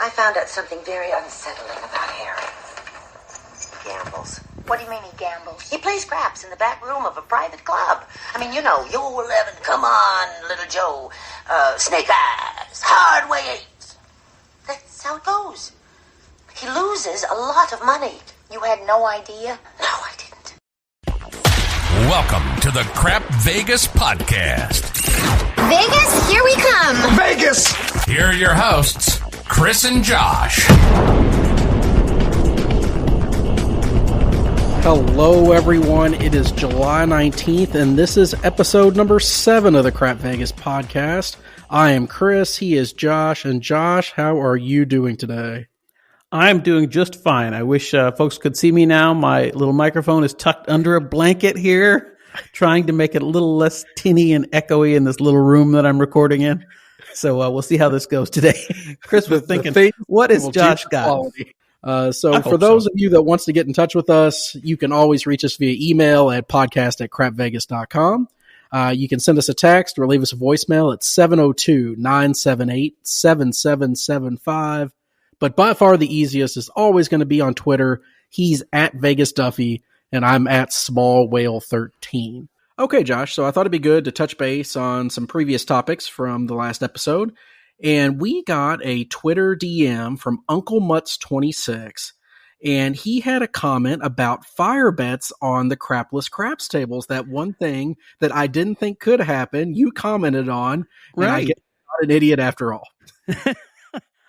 I found out something very unsettling about Harry. Gambles. What do you mean he gambles? He plays craps in the back room of a private club. I mean, you know, you 11, come on, little Joe. Snake eyes, hard way 8. That's how it goes. He loses a lot of money. You had no idea? No, I didn't. Welcome to the Crap Vegas podcast. Vegas, here we come. Vegas! Here are your hosts, Chris and Josh. Hello, everyone. It is July 19th, and this is episode number 7 of the Crap Vegas podcast. I am Chris. He is Josh. And Josh, how are you doing today? I'm doing just fine. I wish folks could see me now. My little microphone is tucked under a blanket here, trying to make it a little less tinny and echoey in this little room that I'm recording in. So we'll see how this goes today. Chris was thinking, what has Josh got? So for those of you that wants to get in touch with us, you can always reach us via email at podcast@crapvegas.com. You can send us a text or leave us a voicemail at 702-978-7775. But by far the easiest is always going to be on Twitter. He's at Vegas Duffy, and I'm at Small Whale 13. Okay, Josh, so I thought it'd be good to touch base on some previous topics from the last episode. And we got a Twitter DM from Uncle Mutz26, and he had a comment about fire bets on the crapless craps tables. That one thing that I didn't think could happen, you commented on, and I guess I'm not an idiot after all.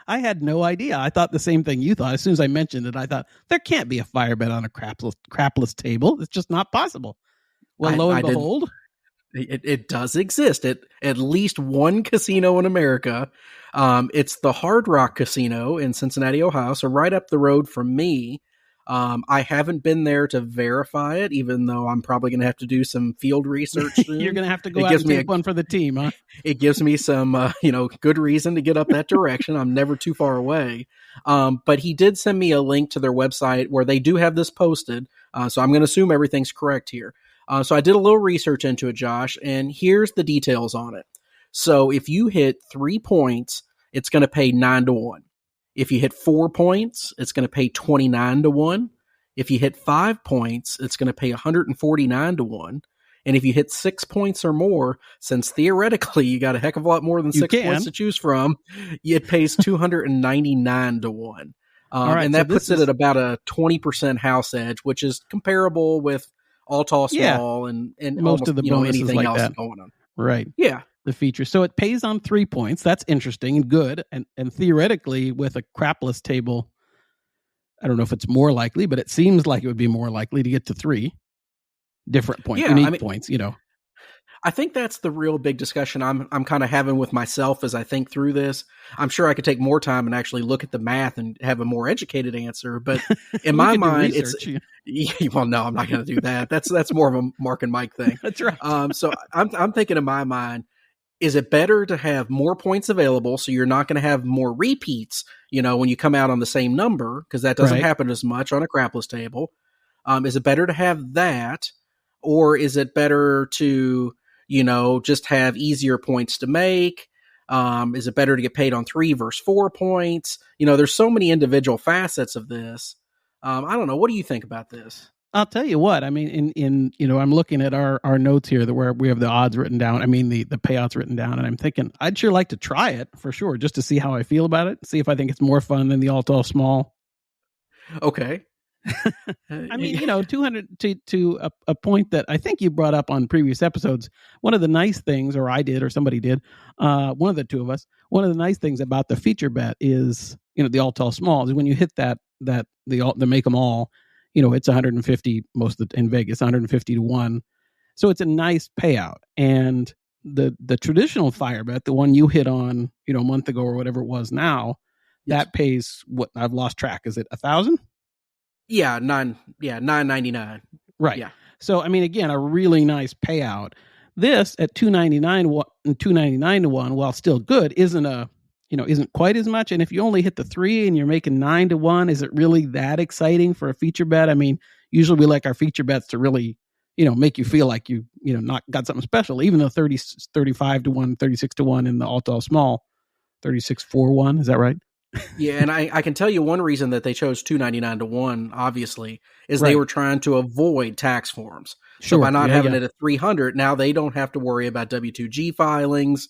I had no idea. I thought the same thing you thought. As soon as I mentioned it, I thought, there can't be a fire bet on a crapless table. It's just not possible. Well, lo and behold. It does exist at least one casino in America. It's the Hard Rock Casino in Cincinnati, Ohio, so right up the road from me. I haven't been there to verify it, even though I'm probably going to have to do some field research soon. You're going to have to go out and take one for the team, huh? It gives me some, good reason to get up that direction. I'm never too far away. But he did send me a link to their website where they do have this posted. So I'm going to assume everything's correct here. So I did a little research into it, Josh, and here's the details on it. So if you hit 3 points, it's going to pay 9-1. If you hit 4 points, it's going to pay 29-1. If you hit 5 points, it's going to pay 149-1. And if you hit 6 points or more, since theoretically you got a heck of a lot more than 6 points to choose from, it pays 299-1. And that puts it at about a 20% house edge, which is comparable with all tall, small, and most almost, of the bonuses anything like else that. going on. Right. Yeah. The feature. So it pays on 3 points. That's interesting and good. And theoretically, with a crapless table, I don't know if it's more likely, but it seems like it would be more likely to get to 3 different points, unique points, I think that's the real big discussion I'm kind of having with myself as I think through this. I'm sure I could take more time and actually look at the math and have a more educated answer. But in my mind, well, no, I'm not going to do that. That's more of a Mark and Mike thing. That's right. So I'm thinking in my mind, is it better to have more points available so you're not going to have more repeats, when you come out on the same number, because that doesn't happen as much on a crapless table. Is it better to have that, or is it better to just have easier points to make? Is it better to get paid on 3 versus 4 points? There's so many individual facets of this. I don't know. What do you think about this? I'll tell you what, I mean, I'm looking at our notes here where we have the odds written down. I mean, the payouts written down, and I'm thinking I'd sure like to try it for sure, just to see how I feel about it. See if I think it's more fun than the all tall small. Okay. I mean, 200 to a point that I think you brought up on previous episodes. One of the nice things, or I did, or somebody did, one of the two of us, one of the nice things about the feature bet is, the all tall small is when you hit the make them all, it's 150 in Vegas, 150-1. So it's a nice payout. And the traditional fire bet, the one you hit on, a month ago or whatever it was now, that pays what I've lost track. Is it 1,000? Yeah, $9.99. Right. Yeah. So I mean, again, a really nice payout. This at $299-1, while still good, isn't quite as much. And if you only hit the 3 and you're making 9-1, is it really that exciting for a feature bet? I mean, usually we like our feature bets to really, make you feel like you not got something special. Even though 35-1, 36-1 in the all tall small, 36-4-1, is that right? Yeah, and I can tell you one reason that they chose $2.99 to 1, obviously, is Right. they were trying to avoid tax forms. So Sure. by not Yeah, having yeah. it at 300, now they don't have to worry about W2G filings.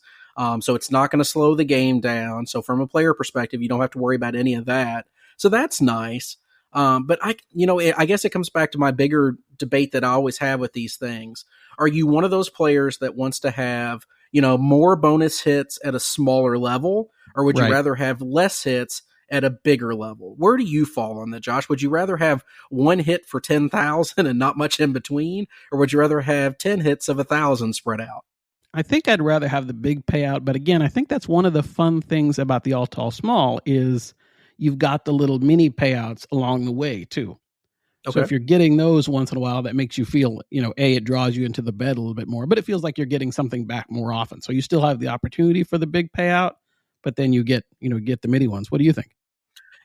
So it's not going to slow the game down. So from a player perspective, you don't have to worry about any of that. So that's nice. But I guess it comes back to my bigger debate that I always have with these things. Are you one of those players that wants to have, more bonus hits at a smaller level, or would you Right. rather have less hits at a bigger level? Where do you fall on that, Josh? Would you rather have one hit for 10,000 and not much in between, or would you rather have 10 hits of 1,000 spread out? I think I'd rather have the big payout, but again, I think that's one of the fun things about the all tall small is you've got the little mini payouts along the way too. So Okay. if you're getting those once in a while, that makes you feel, it draws you into the bed a little bit more, but it feels like you're getting something back more often. So you still have the opportunity for the big payout, but then you get the mini ones. What do you think?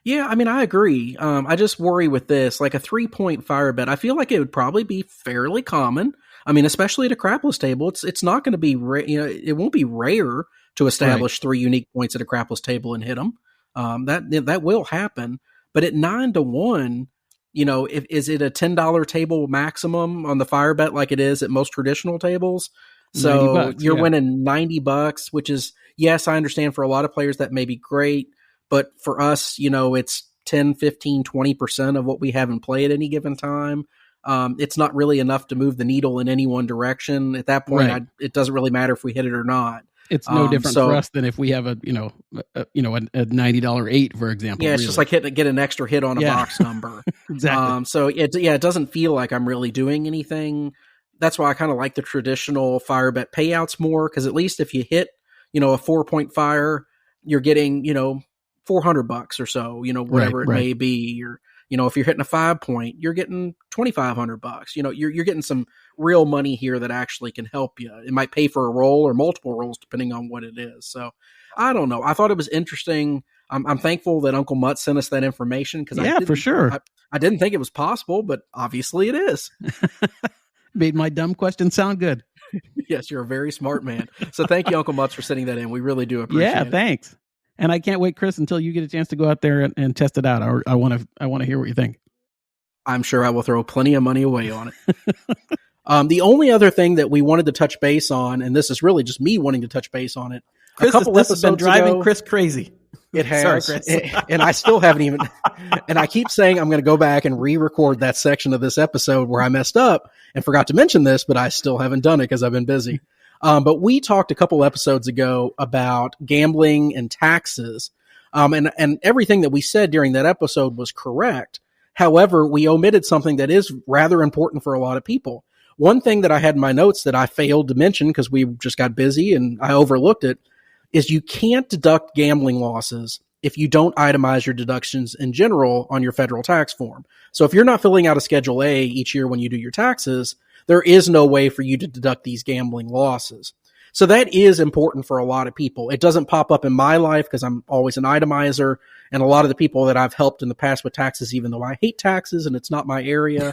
Yeah, I mean, I agree. I just worry with this, like a 3-point fire bet. I feel like it would probably be fairly common. I mean, especially at a crapless table, it's not going to be, it won't be rare to establish 3 unique points at a crapless table and hit them. That will happen. But at 9 to 1, is it a $10 table maximum on the fire bet like it is at most traditional tables? So $90, you're yeah. winning $90, which is, yes, I understand for a lot of players that may be great. But for us, it's 10, 15, 20% of what we have in play at any given time. It's not really enough to move the needle in any one direction. At that point, Right. it doesn't really matter if we hit it or not. It's no different for us than if we have a $90 8, for example. Yeah, it's just like get an extra hit on a box number. Exactly. So it doesn't feel like I'm really doing anything. That's why I kind of like the traditional fire bet payouts more, because at least if you hit, a 4-point fire, you're getting, $400 or so, whatever it may be. Or, if you're hitting a 5-point, you're getting $2,500. You're getting some real money here that actually can help you. It might pay for a roll or multiple rolls depending on what it is. So I don't know. I thought it was interesting. I'm thankful that Uncle Mutt sent us that information, because for sure. I didn't think it was possible, but obviously it is. Made my dumb question sound good. Yes, you're a very smart man. So thank you, Uncle Mutz, for sending that in. We really do appreciate it. Yeah, thanks. And I can't wait, Chris, until you get a chance to go out there and test it out. I want to hear what you think. I'm sure I will throw plenty of money away on it. The only other thing that we wanted to touch base on, and this is really just me wanting to touch base on it, Chris, a couple this episodes has been driving ago, Chris crazy. It has. Sorry, Chris. And I still haven't even, and I keep saying I'm going to go back and re-record that section of this episode where I messed up and forgot to mention this, but I still haven't done it because I've been busy. But we talked a couple episodes ago about gambling and taxes. And everything that we said during that episode was correct. However, we omitted something that is rather important for a lot of people. One thing that I had in my notes that I failed to mention because we just got busy and I overlooked it is you can't deduct gambling losses if you don't itemize your deductions in general on your federal tax form. So if you're not filling out a Schedule A each year when you do your taxes, there is no way for you to deduct these gambling losses. So that is important for a lot of people. It doesn't pop up in my life because I'm always an itemizer. And a lot of the people that I've helped in the past with taxes, even though I hate taxes and it's not my area,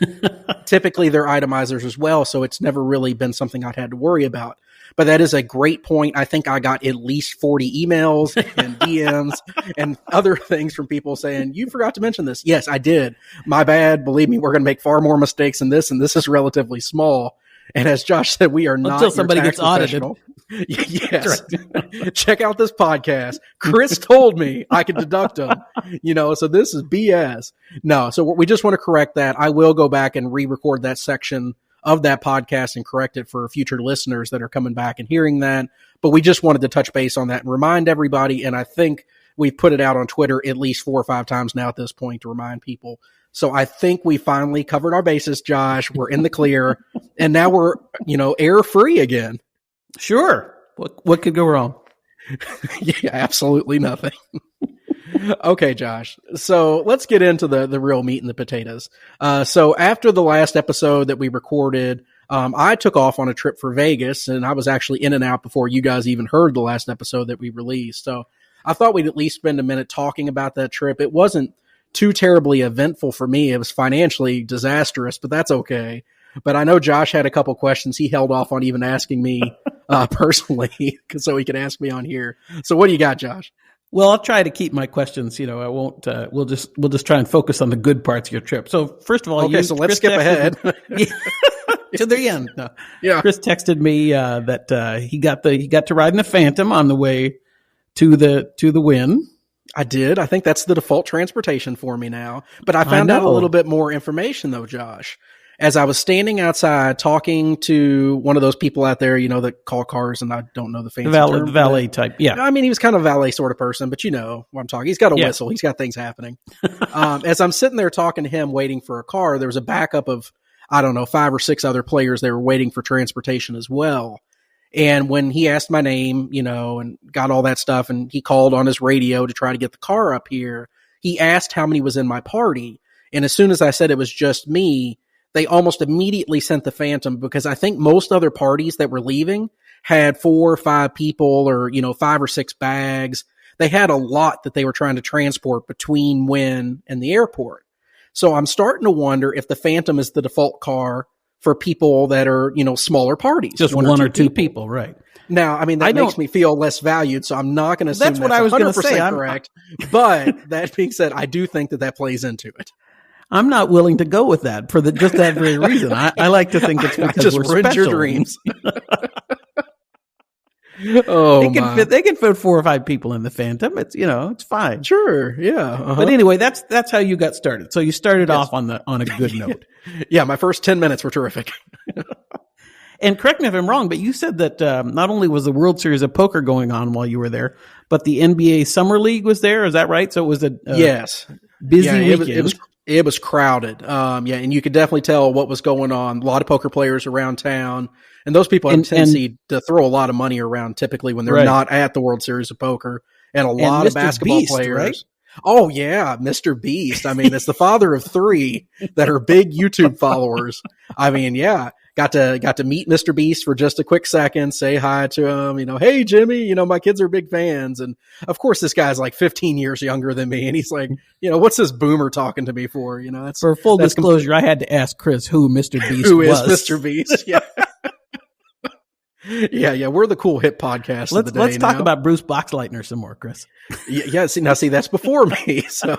typically they're itemizers as well. So it's never really been something I've had to worry about. But that is a great point. I think I got at least 40 emails and DMs and other things from people saying, you forgot to mention this. Yes, I did. My bad. Believe me, we're going to make far more mistakes than this, and this is relatively small. And as Josh said, we are not until somebody gets audited. Yes. Check out this podcast. Chris told me I could deduct them, so this is BS. No, so we just want to correct that. I will go back and re-record that section of that podcast and correct it for future listeners that are coming back and hearing that. But we just wanted to touch base on that and remind everybody. And I think we've put it out on Twitter at least 4 or 5 times now at this point to remind people. So I think we finally covered our bases, Josh. We're in the clear and now we're, error free again. Sure. What could go wrong? Yeah, absolutely nothing. Okay, Josh. So let's get into the real meat and the potatoes. So after the last episode that we recorded, I took off on a trip for Vegas, and I was actually in and out before you guys even heard the last episode that we released. So I thought we'd at least spend a minute talking about that trip. It wasn't too terribly eventful for me. It was financially disastrous, but that's okay. But I know Josh had a couple questions he held off on even asking me personally so he could ask me on here. So what do you got, Josh? Well, I'll try to keep my questions. I won't. We'll just try and focus on the good parts of your trip. So first of all, so let's skip ahead to the end. No. Yeah, Chris texted me that he got to ride in the Phantom on the way to the Wynn. I did. I think that's the default transportation for me now. But I found out a little bit more information though, Josh. As I was standing outside talking to one of those people out there, that call cars, and I don't know the fancy term. The valet type. Yeah. I mean, he was kind of a valet sort of person, but you know what I'm talking. He's got a whistle. He's got things happening. As I'm sitting there talking to him, waiting for a car, there was a backup of, I don't know, 5 or 6 other players. They were waiting for transportation as well. And when he asked my name, and got all that stuff, and he called on his radio to try to get the car up here, he asked how many was in my party. And as soon as I said it was just me, they almost immediately sent the Phantom, because I think most other parties that were leaving had 4 or 5 people, or, 5 or 6 bags. They had a lot that they were trying to transport between Wynn and the airport. So I'm starting to wonder if the Phantom is the default car for people that are, smaller parties. Just one or two people, right? Now, I mean, that makes me feel less valued, so I'm not going to assume that's what I was going to say. Correct. But that being said, I do think that plays into it. I'm not willing to go with that for just that very reason. I like to think it's because we're special. Your dreams. Oh, they can fit 4 or 5 people in the Phantom. It's it's fine. Sure, yeah. Uh-huh. But anyway, that's how you got started. So you started off on a good note. Yeah, my first 10 minutes were terrific. And correct me if I'm wrong, but you said that not only was the World Series of Poker going on while you were there, but the NBA Summer League was there. Is that right? So it was a busy weekend. It was crowded. And you could definitely tell what was going on. A lot of poker players around town. And those people have a tendency to throw a lot of money around typically when they're not at the World Series of Poker. And a lot of basketball players. Right? Oh, yeah, Mr. Beast. I mean, it's the father of 3 that are big YouTube followers. I mean, yeah. Got to meet Mr. Beast for just a quick second, say hi to him, hey, Jimmy, my kids are big fans. And of course, this guy's like 15 years younger than me. And he's like, what's this boomer talking to me for? That's for full disclosure. I had to ask Chris who Mr. Beast who was. Who is Mr. Beast? Yeah. Yeah. We're the cool hip podcast of the day. Let's talk about Bruce Boxleitner some more, Chris. Yeah. See, that's before me. So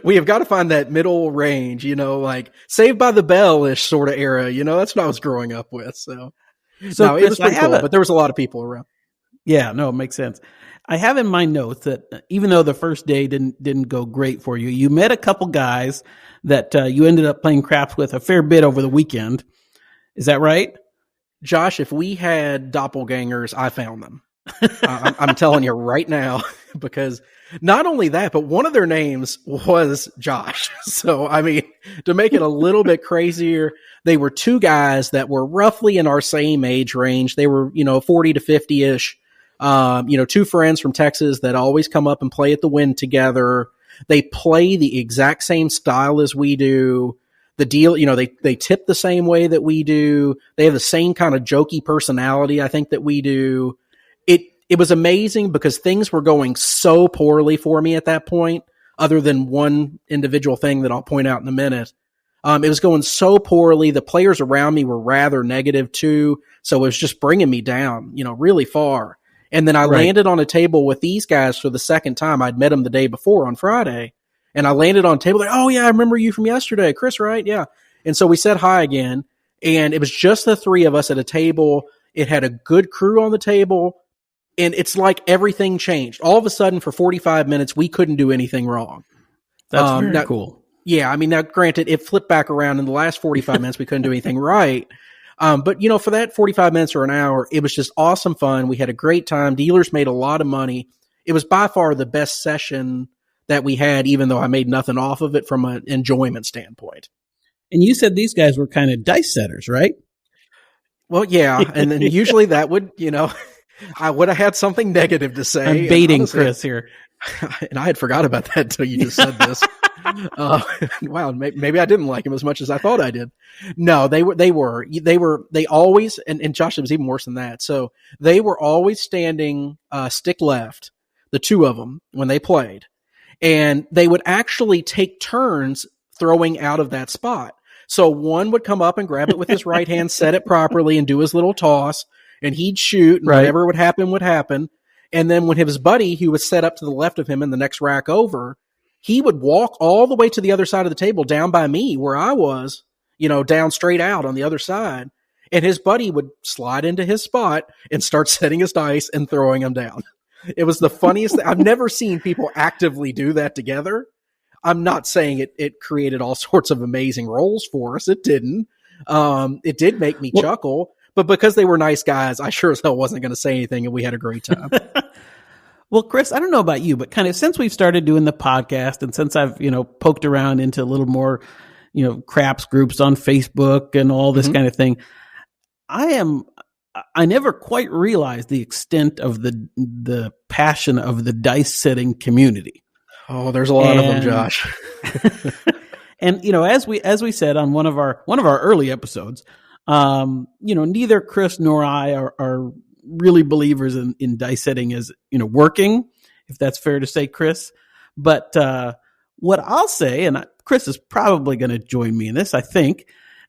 we have got to find that middle range, like Saved by the Bell-ish sort of era. That's what I was growing up with. So no, it was pretty cool, but there was a lot of people around. Yeah, no, it makes sense. I have in my notes that even though the first day didn't go great for you, you met a couple guys that you ended up playing craps with a fair bit over the weekend. Is that right? Josh, if we had doppelgangers, I found them. I'm telling you right now, because not only that, but one of their names was Josh. So, I mean, to make it a little bit crazier, they were 2 guys that were roughly in our same age range. They were, 40 to 50-ish. 2 friends from Texas that always come up and play at the Wynn together. They play the exact same style as we do. The deal, they tip the same way that we do. They have the same kind of jokey personality, I think, that we do. It was amazing because things were going so poorly for me at that point, other than one individual thing that I'll point out in a minute. It was going so poorly. The players around me were rather negative too. So it was just bringing me down, really far. And then I landed on a table with these guys for the second time. I'd met them the day before on Friday. And I landed on a table like, oh yeah, I remember you from yesterday. Chris, right? Yeah. And so we said hi again. And it was just the 3 of us at a table. It had a good crew on the table. And it's like everything changed. All of a sudden, for 45 minutes, we couldn't do anything wrong. That's very cool. Yeah, I mean, now granted, it flipped back around in the last 45 minutes. We couldn't do anything right. But, for that 45 minutes or an hour, it was just awesome fun. We had a great time. Dealers made a lot of money. It was by far the best session that we had, even though I made nothing off of it from an enjoyment standpoint. And you said these guys were kind of dice setters, right? Well, yeah. And then usually that would, I would have had something negative to say. I'm baiting honestly, Chris here. And I had forgot about that until you just said this. Wow, maybe I didn't like him as much as I thought I did. No, they always, and Josh, it was even worse than that. So they were always standing stick left, the 2 of them, when they played. And they would actually take turns throwing out of that spot. So one would come up and grab it with his right hand, set it properly, and do his little toss. And he'd shoot, and whatever would happen would happen. And then when his buddy, who was set up to the left of him in the next rack over, he would walk all the way to the other side of the table down by me where I was, down straight out on the other side. And his buddy would slide into his spot and start setting his dice and throwing them down. It was the funniest thing. I've never seen people actively do that together. I'm not saying it created all sorts of amazing rolls for us. It didn't. It did make me chuckle, but because they were nice guys, I sure as hell wasn't going to say anything, and we had a great time. Well, Chris, I don't know about you, but kind of since we've started doing the podcast and since I've, poked around into a little more, craps groups on Facebook and all this kind of thing, I never quite realized the extent of the passion of the dice setting community. Oh, there's a lot of them, Josh. And as we said on one of our early episodes, neither Chris nor I are really believers in dice setting as working, if that's fair to say, Chris. But what I'll say, and Chris is probably going to join me in this, I think,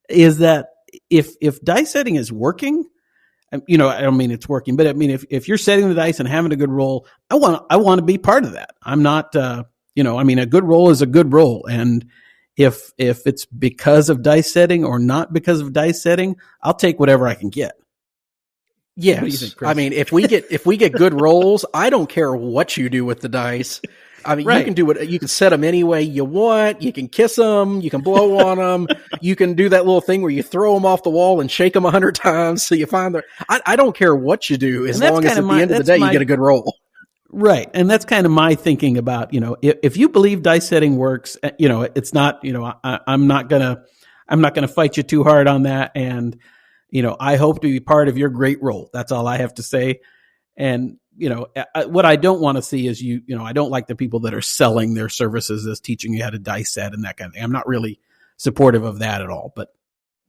is that if dice setting is working, I don't mean it's working, but I mean if you're setting the dice and having a good roll, I want to be part of that. I'm not, a good roll is a good roll, and if it's because of dice setting or not because of dice setting, I'll take whatever I can get. Yes, what do you think, Chris? I mean if we get good rolls, I don't care what you do with the dice. I mean, right. You can set them any way you want. You can kiss them. You can blow on them. You can do that little thing where you throw them off the wall and shake them 100 times so you find I don't care what you do as long as at the end of the day you get a good roll. Right. And that's kind of my thinking about, if you believe dice setting works, it's not, I'm not going to fight you too hard on that. And, I hope to be part of your great roll. That's all I have to say. And, what I don't want to see is I don't like the people that are selling their services as teaching you how to dice set and that kind of thing. I'm not really supportive of that at all, but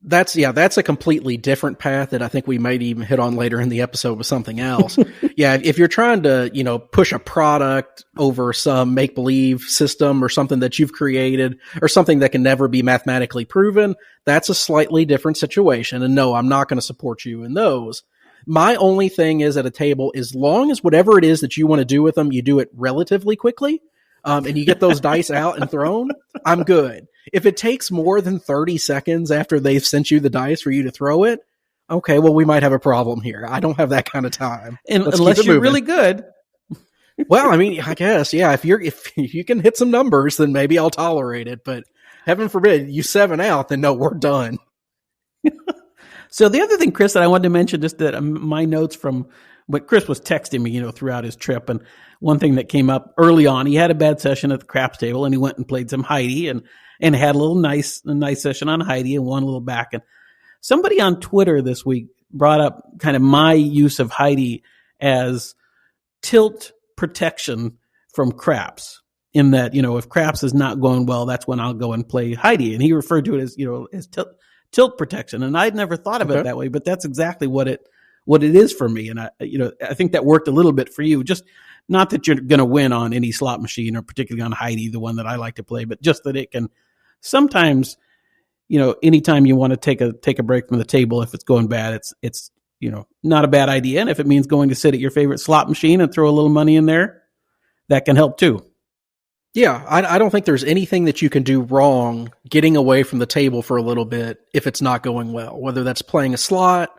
that's a completely different path that I think we might even hit on later in the episode with something else. Yeah. If you're trying to, push a product over some make-believe system or something that you've created or something that can never be mathematically proven, that's a slightly different situation. And no, I'm not going to support you in those. My only thing is at a table, as long as whatever it is that you want to do with them, you do it relatively quickly, and you get those dice out and thrown, I'm good. If it takes more than 30 seconds after they've sent you the dice for you to throw it, okay, well, we might have a problem here. I don't have that kind of time. And unless you're really good. Well, I mean, I guess, yeah, if you can hit some numbers, then maybe I'll tolerate it. But heaven forbid you 7 out, then no, we're done. So the other thing, Chris, that I wanted to mention, just that my notes from what Chris was texting me, throughout his trip, and one thing that came up early on, he had a bad session at the craps table, and he went and played some Heidi, and had a nice session on Heidi, and won a little back. And somebody on Twitter this week brought up kind of my use of Heidi as tilt protection from craps. In that, if craps is not going well, that's when I'll go and play Heidi, and he referred to it as as tilt protection. And I'd never thought of it that way, but that's exactly what it is for me. And I think that worked a little bit for you. Just not that you're going to win on any slot machine or particularly on Heidi, the one that I like to play, but just that it can sometimes, anytime you want to take a break from the table, if it's going bad, it's not a bad idea. And if it means going to sit at your favorite slot machine and throw a little money in there, that can help too. Yeah, I don't think there's anything that you can do wrong getting away from the table for a little bit if it's not going well, whether that's playing a slot,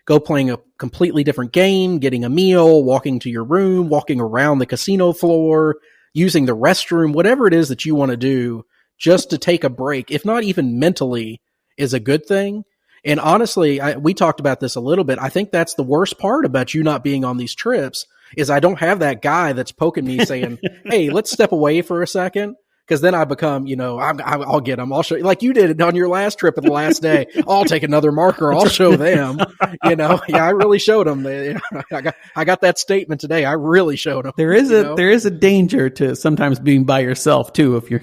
playing a completely different game, getting a meal, walking to your room, walking around the casino floor, using the restroom, whatever it is that you want to do just to take a break, if not even mentally, is a good thing. And honestly, we talked about this a little bit. I think that's the worst part about you not being on these trips is I don't have that guy that's poking me saying, hey, let's step away for a second. Because then I become, I'll get them. I'll show you, like you did on your last trip of the last day. I'll take another marker. I'll show them. Yeah, I really showed them. I got that statement today. I really showed them. There is a danger to sometimes being by yourself too. If you're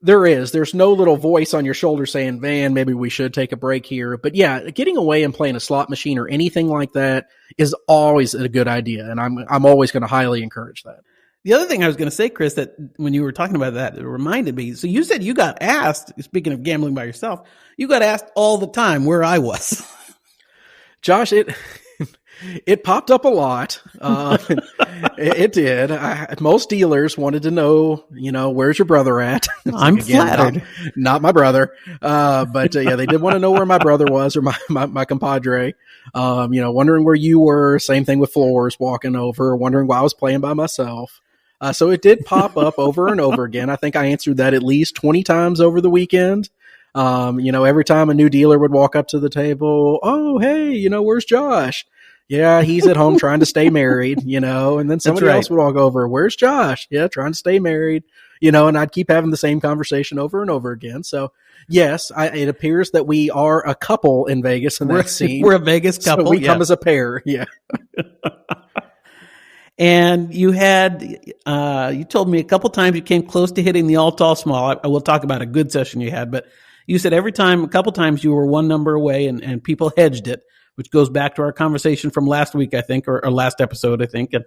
there's no little voice on your shoulder saying, man, maybe we should take a break here. But yeah, getting away and playing a slot machine or anything like that is always a good idea. And I'm always going to highly encourage that. The other thing I was going to say, Chris, that when you were talking about that, it reminded me. So you said you got asked, speaking of gambling by yourself, you got asked all the time where I was. Josh, It popped up a lot. It did. Most dealers wanted to know, where's your brother at? I'm flattered. Not my brother. But they did want to know where my brother was, or my compadre. Wondering where you were. Same thing with floors, walking over, wondering why I was playing by myself. So it did pop up over and over again. I think I answered that at least 20 times over the weekend. Every time a new dealer would walk up to the table, oh, hey, where's Josh? Yeah, he's at home trying to stay married, and then somebody else would walk over, where's Josh? Yeah, trying to stay married, and I'd keep having the same conversation over and over again. So yes, it appears that we are a couple in Vegas in that scene. We're a Vegas couple. So we come as a pair. Yeah. And you had, you told me a couple times you came close to hitting the all tall small. I will talk about a good session you had, but you said a couple times you were one number away and people hedged it, which goes back to our conversation from last week, I think, or last episode, I think, and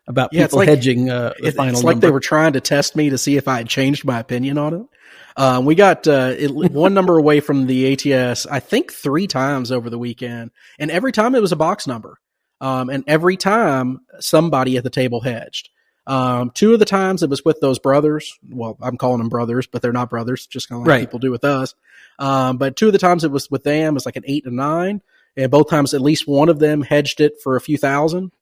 about people hedging the final It's like number. They were trying to test me to see if I had changed my opinion on it. We got one number away from the ATS, I think 3 times over the weekend, and every time it was a box number. And every time somebody at the table hedged. 2 of the times it was with those brothers. Well, I'm calling them brothers, but they're not brothers, just kind of like people do with us. But 2 of the times it was with them, it's like an 8 and 9. And both times at least one of them hedged it for a few thousand.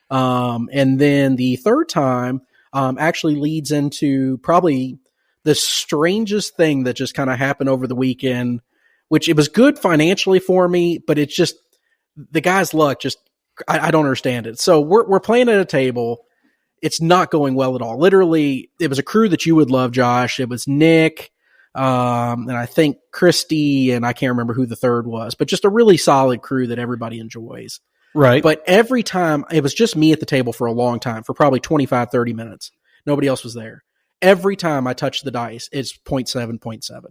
And then the third time actually leads into probably the strangest thing that just kind of happened over the weekend, which it was good financially for me, but it's just the guy's luck just, I don't understand it. So we're playing at a table. It's not going well at all. Literally, it was a crew that you would love, Josh. It was Nick, and I think Christy, and I can't remember who the third was, but just a really solid crew that everybody enjoys. Right. But every time, it was just me at the table for a long time, for probably 25, 30 minutes. Nobody else was there. Every time I touch the dice, it's 0.7, 0.7.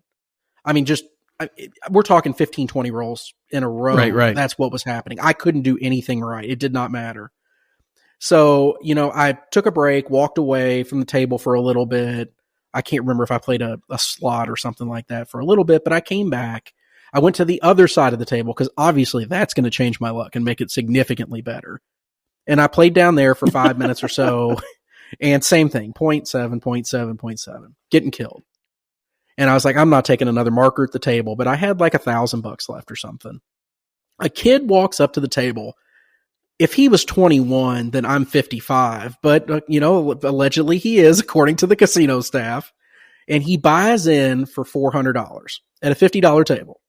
I mean, we're talking 15, 20 rolls in a row. Right. That's what was happening. I couldn't do anything right. It did not matter. So, I took a break, walked away from the table for a little bit. I can't remember if I played a slot or something like that for a little bit, but I came back. I went to the other side of the table because obviously that's going to change my luck and make it significantly better. And I played down there for 5 minutes or so, and same thing, 0.7, 0.7, 0.7, getting killed. And I was like, I'm not taking another marker at the table, but I had like $1,000 left or something. A kid walks up to the table. If he was 21, then I'm 55, but allegedly he is, according to the casino staff, and he buys in for $400 at a $50 table.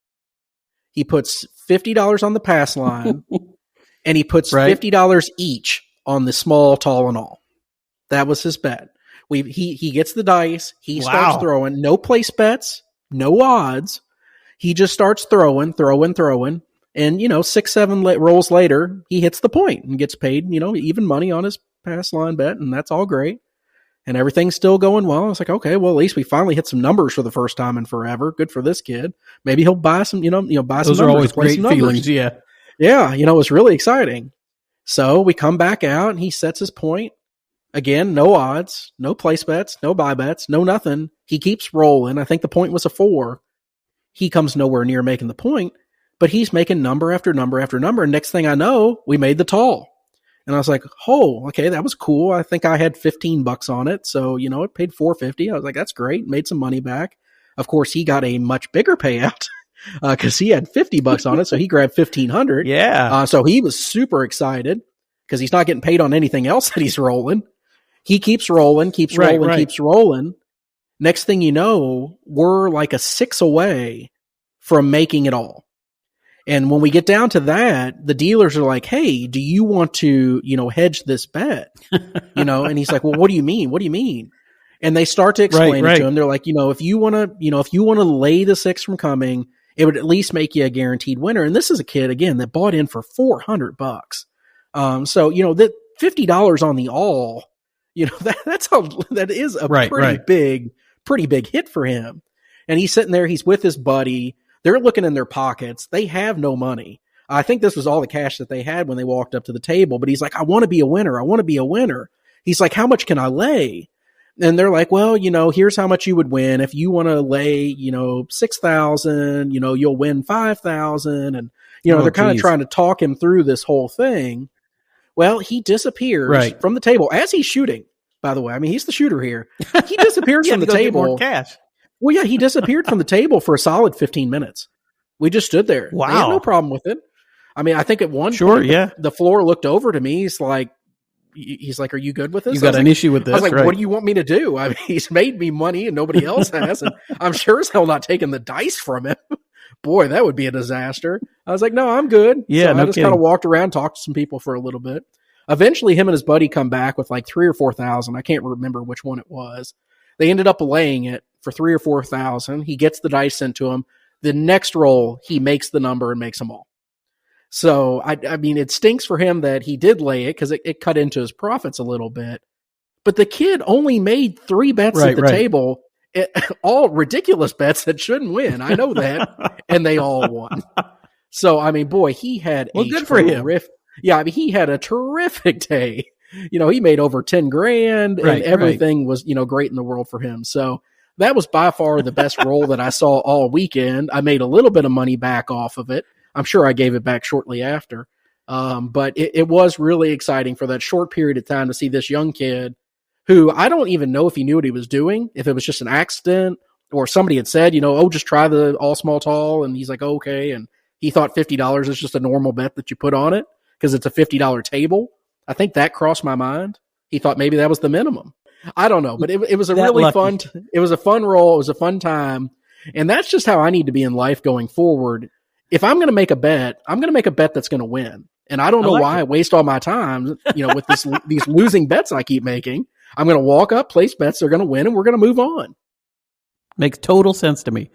He puts $50 on the pass line and he puts $50 each on the small, tall, and all. That was his bet. He gets the dice. He starts throwing. No place bets, no odds. He just starts throwing. And, 6, 7 rolls later, he hits the point and gets paid, even money on his pass line bet. And that's all great. And everything's still going well. I was like, okay, well, at least we finally hit some numbers for the first time in forever. Good for this kid. Maybe he'll buy some, buy some numbers. Those are always great feelings. Yeah. Yeah. It was really exciting. So we come back out and he sets his point. Again, no odds, no place bets, no buy bets, no nothing. He keeps rolling. I think the point was a 4. He comes nowhere near making the point, but he's making number after number after number. And next thing I know, we made the tall. And I was like, oh, okay, that was cool. I think I had $15 on it. So, it paid $4.50. I was like, that's great. Made some money back. Of course, he got a much bigger payout because he had $50 on it. So he grabbed $1,500. Yeah. So he was super excited because he's not getting paid on anything else that he's rolling. He keeps rolling. Keeps rolling. Next thing you know, we're like a 6 away from making it all. And when we get down to that, the dealers are like, hey, do you want to, hedge this bet? And he's like, well, what do you mean? What do you mean? And they start to explain it to him. They're like, if you want to lay the 6 from coming, it would at least make you a guaranteed winner. And this is a kid, again, that bought in for $400. So, that $50 on the all, that is a pretty big hit for him. And he's sitting there, he's with his buddy. They're looking in their pockets. They have no money. I think this was all the cash that they had when they walked up to the table. But he's like, I want to be a winner. I want to be a winner. He's like, how much can I lay? And they're like, well, here's how much you would win. If you want to lay, 6,000, you'll win 5,000. And, they're kind of trying to talk him through this whole thing. Well, he disappears from the table as he's shooting, by the way. I mean, he's the shooter here. He disappears from the table. More cash. Well, yeah, he disappeared from the table for a solid 15 minutes. We just stood there. Wow. They had no problem with it. I mean, I think at one point, the floor looked over to me. He's like, are you good with this? You got an issue with this? I was like, what do you want me to do? I mean, he's made me money and nobody else has. And I'm sure as hell not taking the dice from him. Boy, that would be a disaster. I was like, no, I'm good. Yeah, so I just kind of walked around, talked to some people for a little bit. Eventually, him and his buddy come back with like 3,000 or 4,000. I can't remember which one it was. They ended up laying it for 3,000 or 4,000. He gets the dice sent to him. The next roll, he makes the number and makes them all. So, I mean, it stinks for him that he did lay it because it cut into his profits a little bit. But the kid only made 3 bets at the table, all ridiculous bets that shouldn't win. I know that. And they all won. So, I mean, boy, he had good for him. Yeah, I mean, he had a terrific day. You know, he made over 10 grand and everything was, you know, great in the world for him. So that was by far the best roll that I saw all weekend. I made a little bit of money back off of it. I'm sure I gave it back shortly after. But it was really exciting for that short period of time to see this young kid who I don't even know if he knew what he was doing, if it was just an accident or somebody had said, you know, oh, just try the all small tall. And he's like, okay. And he thought $50 is just a normal bet that you put on it because it's a $50 table. I think that crossed my mind. He thought maybe that was the minimum. I don't know, but it was a really fun, it was a fun roll. It was a fun time. And that's just how I need to be in life going forward. If I'm going to make a bet, I'm going to make a bet that's going to win. And I don't know why I waste all my time, you know, with these losing bets I keep making. I'm going to walk up, place bets. They're going to win and we're going to move on. Makes total sense to me.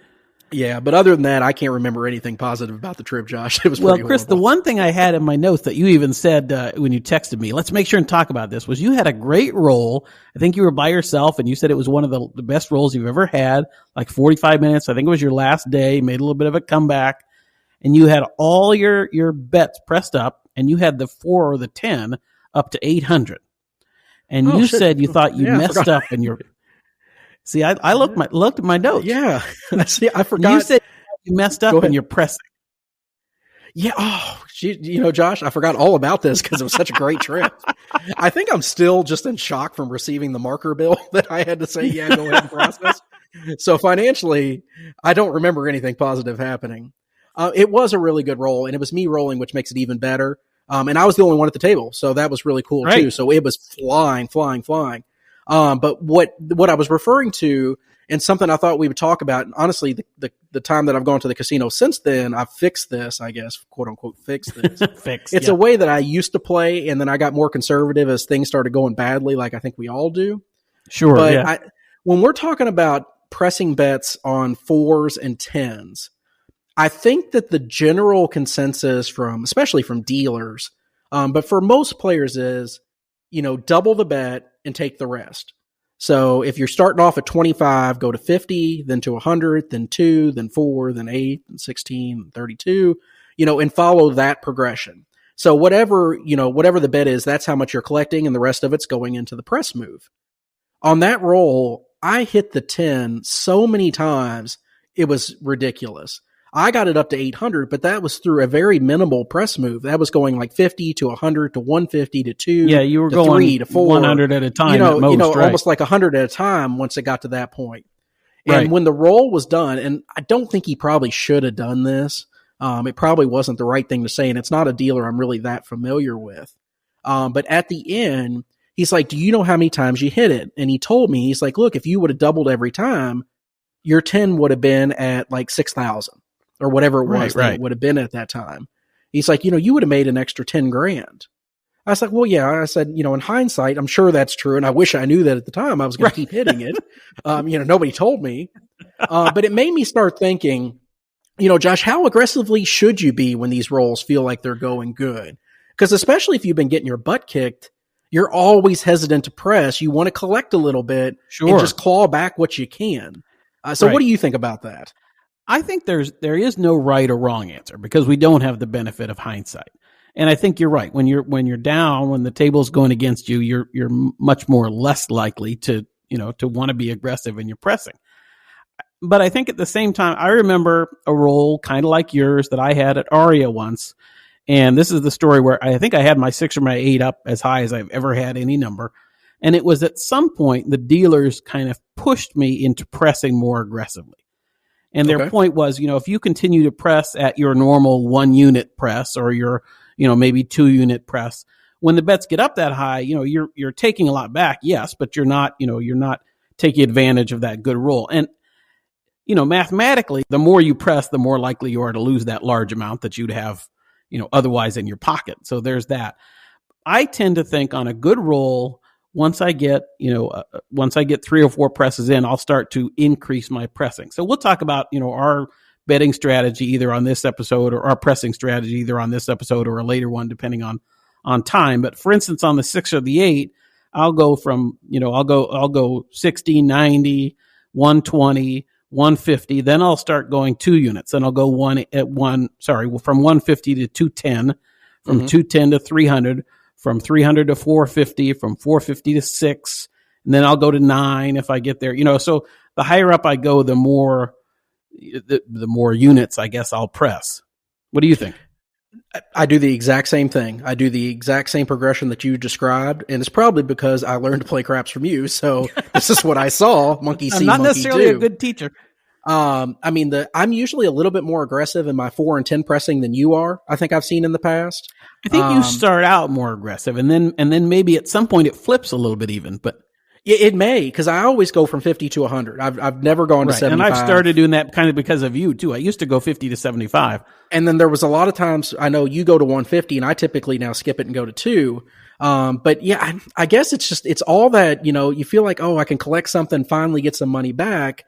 Yeah, but other than that, I can't remember anything positive about the trip, Josh. It was pretty Chris, horrible. the one thing I had in my notes that you even said when you texted me, let's make sure and talk about this, was you had a great roll. I think you were by yourself, and you said it was one of the best rolls you've ever had, like 45 minutes. I think it was your last day, made a little bit of a comeback, and you had all your bets pressed up, and you had the 4 or the 10 up to 800. And you said you thought you messed up in your... See, I looked at my notes. Yeah. See, I forgot. You said you messed up in your pressing. Yeah. Oh, you know, Josh, I forgot all about this because it was such a great trip. I think I'm still just in shock from receiving the marker bill that I had to say, yeah, go ahead and process. So financially, I don't remember anything positive happening. It was a really good roll, and it was me rolling, which makes it even better. And I was the only one at the table, so that was really cool too. So it was flying. But what I was referring to, and something I thought we would talk about, and honestly, the time that I've gone to the casino since then, I've fixed this, I guess, quote unquote, fixed this. It's a way that I used to play, and then I got more conservative as things started going badly, like I think we all do. Sure. But when we're talking about pressing bets on 4s and 10s, I think that the general consensus especially from dealers, but for most players is, you know, double the bet and take the rest. So if you're starting off at 25, go to 50, then to 100, then 2, then 4, then 8, then 16, 32, you know, and follow that progression. So whatever the bet is, that's how much you're collecting, and the rest of it's going into the press move. On that roll, I hit the 10 so many times, it was ridiculous. I got it up to 800, but that was through a very minimal press move. That was going like 50 to 100 to 150 to 2. Yeah, you were to going 3 to 4. 100 at a time. You know, right. Almost like 100 at a time once it got to that point. And when the roll was done, and I don't think he probably should have done this. It probably wasn't the right thing to say, and it's not a dealer I'm really that familiar with. But at the end, he's like, do you know how many times you hit it? And he told me, he's like, look, if you would have doubled every time, your 10 would have been at like 6,000. Or whatever it was that it would have been at that time. He's like, you know, you would have made an extra 10 grand. I was like, well, yeah. I said, you know, in hindsight, I'm sure that's true. And I wish I knew that at the time. I was going to keep hitting it. You know, nobody told me. But it made me start thinking, you know, Josh, how aggressively should you be when these rolls feel like they're going good? Because especially if you've been getting your butt kicked, you're always hesitant to press. You want to collect a little bit and just claw back what you can. So what do you think about that? I think there is no right or wrong answer because we don't have the benefit of hindsight. And I think you're right. When you're down, when the table's going against you, you're much more less likely to want to be aggressive in your pressing. But I think at the same time, I remember a roll kind of like yours that I had at Aria once. And this is the story where I think I had my 6 or my 8 up as high as I've ever had any number. And it was at some point the dealers kind of pushed me into pressing more aggressively. And their point was, if you continue to press at your normal 1 unit press or your, maybe 2 unit press, when the bets get up that high, you're taking a lot back. Yes, but you're not taking advantage of that good roll. And, mathematically, the more you press, the more likely you are to lose that large amount that you'd have, otherwise in your pocket. So there's that. I tend to think on a good roll, once I get 3 or 4 presses in, I'll start to increase my pressing. So we'll talk about, our betting strategy either on this episode or our pressing strategy either on this episode or a later one, depending on time. But for instance, on the 6 or the 8, I'll go from, I'll go 60, 90, 120, 150. Then I'll start going 2 units. Then I'll go from 150 to 210, from 210 to 300, from 300 to 450, from 450 to 6, and then I'll go to 9 if I get there. So the higher up I go, the more units I guess I'll press. What do you think? I do the exact same thing. I do the exact same progression that you described, and it's probably because I learned to play craps from you. So this is what I saw. Monkey see, I'm not monkey necessarily do. a good teacher. I'm usually a little bit more aggressive in my 4 and 10 pressing than you are. I think I've seen in the past. I think you start out more aggressive, and then maybe at some point it flips a little bit even. But it may, because I always go from 50 to 100. I've never gone to 75. And I've started doing that kind of because of you too. I used to go 50 to 75. And then there was a lot of times I know you go to 150, and I typically now skip it and go to 2. But yeah, I guess it's all that, you feel like, oh, I can collect something, finally get some money back.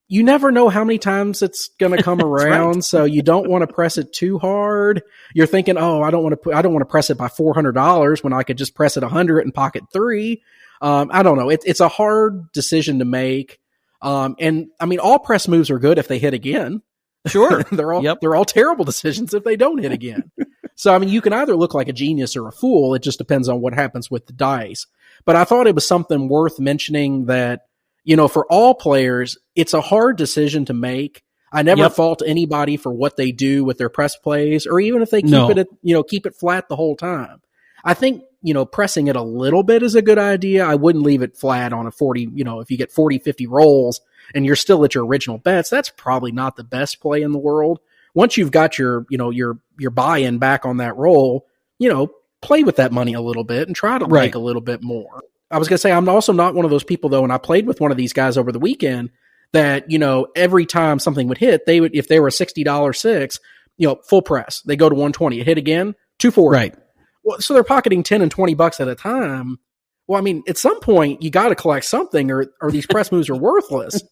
You never know how many times it's going to come around. Right. So you don't want to press it too hard. You're thinking, oh, I don't want to press it by $400 when I could just press it 100 and pocket 3. I don't know. It's a hard decision to make. And I mean, all press moves are good if they hit again. Sure. They're all terrible decisions if they don't hit again. So, I mean, you can either look like a genius or a fool. It just depends on what happens with the dice. But I thought it was something worth mentioning that, for all players, it's a hard decision to make. I never fault anybody for what they do with their press plays, or even if they keep it flat the whole time. I think, pressing it a little bit is a good idea. I wouldn't leave it flat on a 40, if you get 40, 50 rolls and you're still at your original bets, that's probably not the best play in the world. Once you've got your buy-in back on that roll, play with that money a little bit and try to make a little bit more. I was going to say, I'm also not one of those people, though, and I played with one of these guys over the weekend that, every time something would hit, if they were a $60 6, full press, they go to 120. It hit again, 240. Right. Well, so they're pocketing 10 and 20 bucks at a time. Well, I mean, at some point, you got to collect something or these press moves are worthless.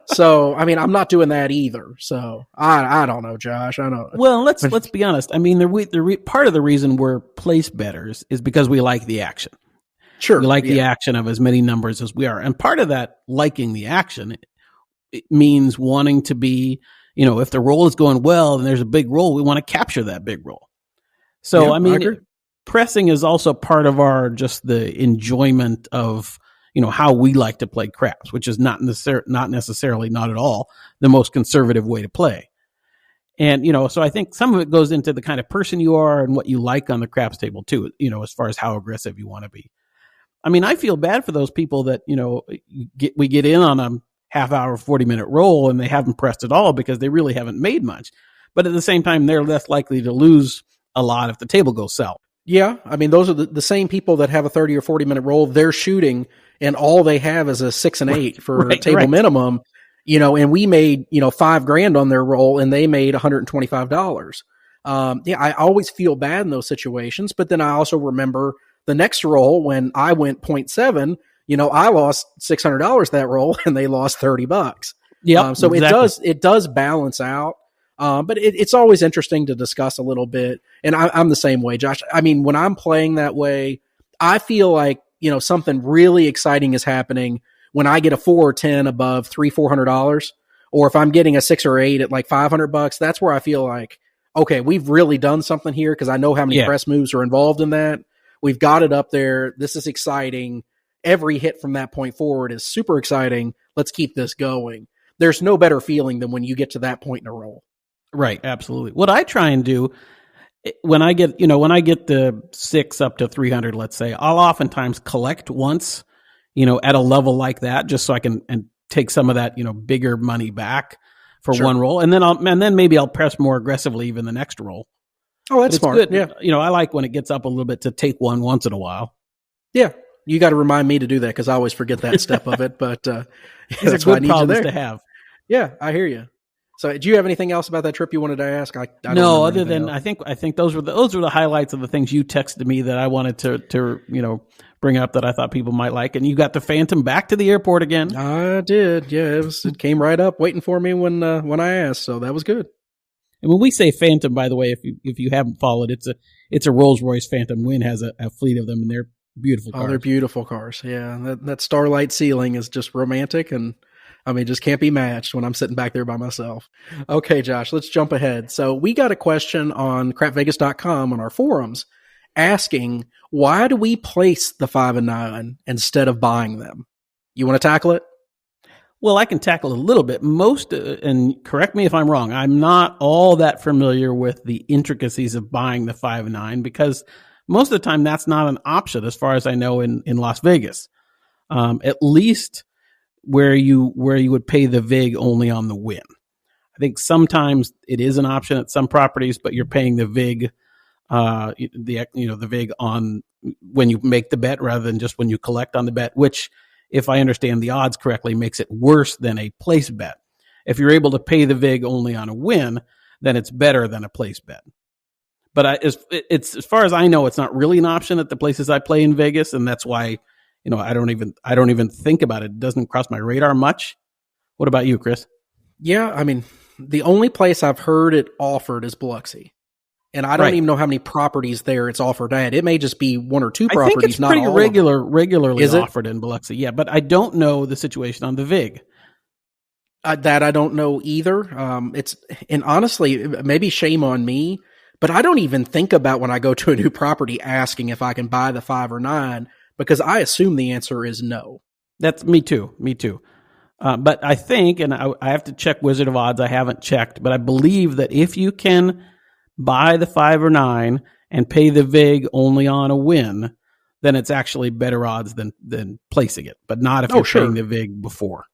So, I mean, I'm not doing that either. So, I don't know, Josh. I don't. Well, let's be honest. I mean, part of the reason we're place bettors is because we like the action. Sure. We like the action of as many numbers as we are. And part of that liking the action, it means wanting to be, if the roll is going well and there's a big roll, we want to capture that big roll. So, I mean, pressing is also part of just the enjoyment of, how we like to play craps, which is not necessarily, not at all, the most conservative way to play. And, so I think some of it goes into the kind of person you are and what you like on the craps table too, as far as how aggressive you want to be. I mean, I feel bad for those people that, we get in on a half hour, 40-minute roll and they haven't pressed at all because they really haven't made much. But at the same time, they're less likely to lose a lot if the table goes south. Yeah. I mean, those are the same people that have a 30 or 40-minute roll. They're shooting and all they have is a 6 and 8 for table minimum, and we made, $5,000 on their roll and they made $125. I always feel bad in those situations, but then I also remember the next roll when I went 0.7, I lost $600 that roll and they lost $30. Yeah. So exactly. It does balance out. But it's always interesting to discuss a little bit. And I'm the same way, Josh. I mean, when I'm playing that way, I feel like, something really exciting is happening when I get a 4 or 10 above $300-400, or if I'm getting a 6 or 8 at like $500, that's where I feel like, okay, we've really done something here because I know how many press moves are involved in that. We've got it up there. This is exciting. Every hit from that point forward is super exciting. Let's keep this going. There's no better feeling than when you get to that point in a roll. Right. Absolutely. What I try and do, when I get the 6 up to 300, let's say, I'll oftentimes collect once, at a level like that, just so I can and take some of that, bigger money back for one roll, and then maybe I'll press more aggressively even the next roll. Oh, that's smart. Good. Yeah, I like when it gets up a little bit to take one once in a while. Yeah, you got to remind me to do that because I always forget that step of it. But that's why I need you there to have. Yeah, I hear you. So, do you have anything else about that trip you wanted to ask? I no, other than else. I think those were the highlights of the things you texted me that I wanted to bring up that I thought people might like. And you got the Phantom back to the airport again. I did. Yeah, it came right up waiting for me when I asked. So that was good. And when we say Phantom, by the way, if you haven't followed, it's a Rolls-Royce Phantom. Wynn has a fleet of them, and they're beautiful cars. Oh, they're beautiful cars. Yeah, that starlight ceiling is just romantic, and just can't be matched when I'm sitting back there by myself. Okay, Josh, let's jump ahead. So we got a question on crapvegas.com on our forums asking, why do we place the 5 and 9 instead of buying them? You want to tackle it? Well, I can tackle it a little bit. And correct me if I'm wrong, I'm not all that familiar with the intricacies of buying the 5 and 9 because most of the time that's not an option as far as I know in Las Vegas. At least where you would pay the VIG only on the win. I think sometimes it is an option at some properties, but you're paying the VIG, the VIG on when you make the bet rather than just when you collect on the bet, which, if I understand the odds correctly, makes it worse than a place bet. If you're able to pay the VIG only on a win, then it's better than a place bet. But as far as I know, it's not really an option at the places I play in Vegas, and that's why I don't even think about it. It doesn't cross my radar much. What about you, Chris? Yeah, the only place I've heard it offered is Biloxi. And I don't even know how many properties there it's offered at. It may just be 1 or 2 properties. I think it's not pretty all regularly offered in Biloxi. Yeah, but I don't know the situation on the VIG. That I don't know either. And honestly, maybe shame on me, but I don't even think about when I go to a new property asking if I can buy the 5 or 9 because I assume the answer is no. That's me too. But I think, and I have to check Wizard of Odds. I haven't checked, but I believe that if you can buy the 5 or 9 and pay the VIG only on a win, then it's actually better odds than placing it, but not if you're paying the VIG before.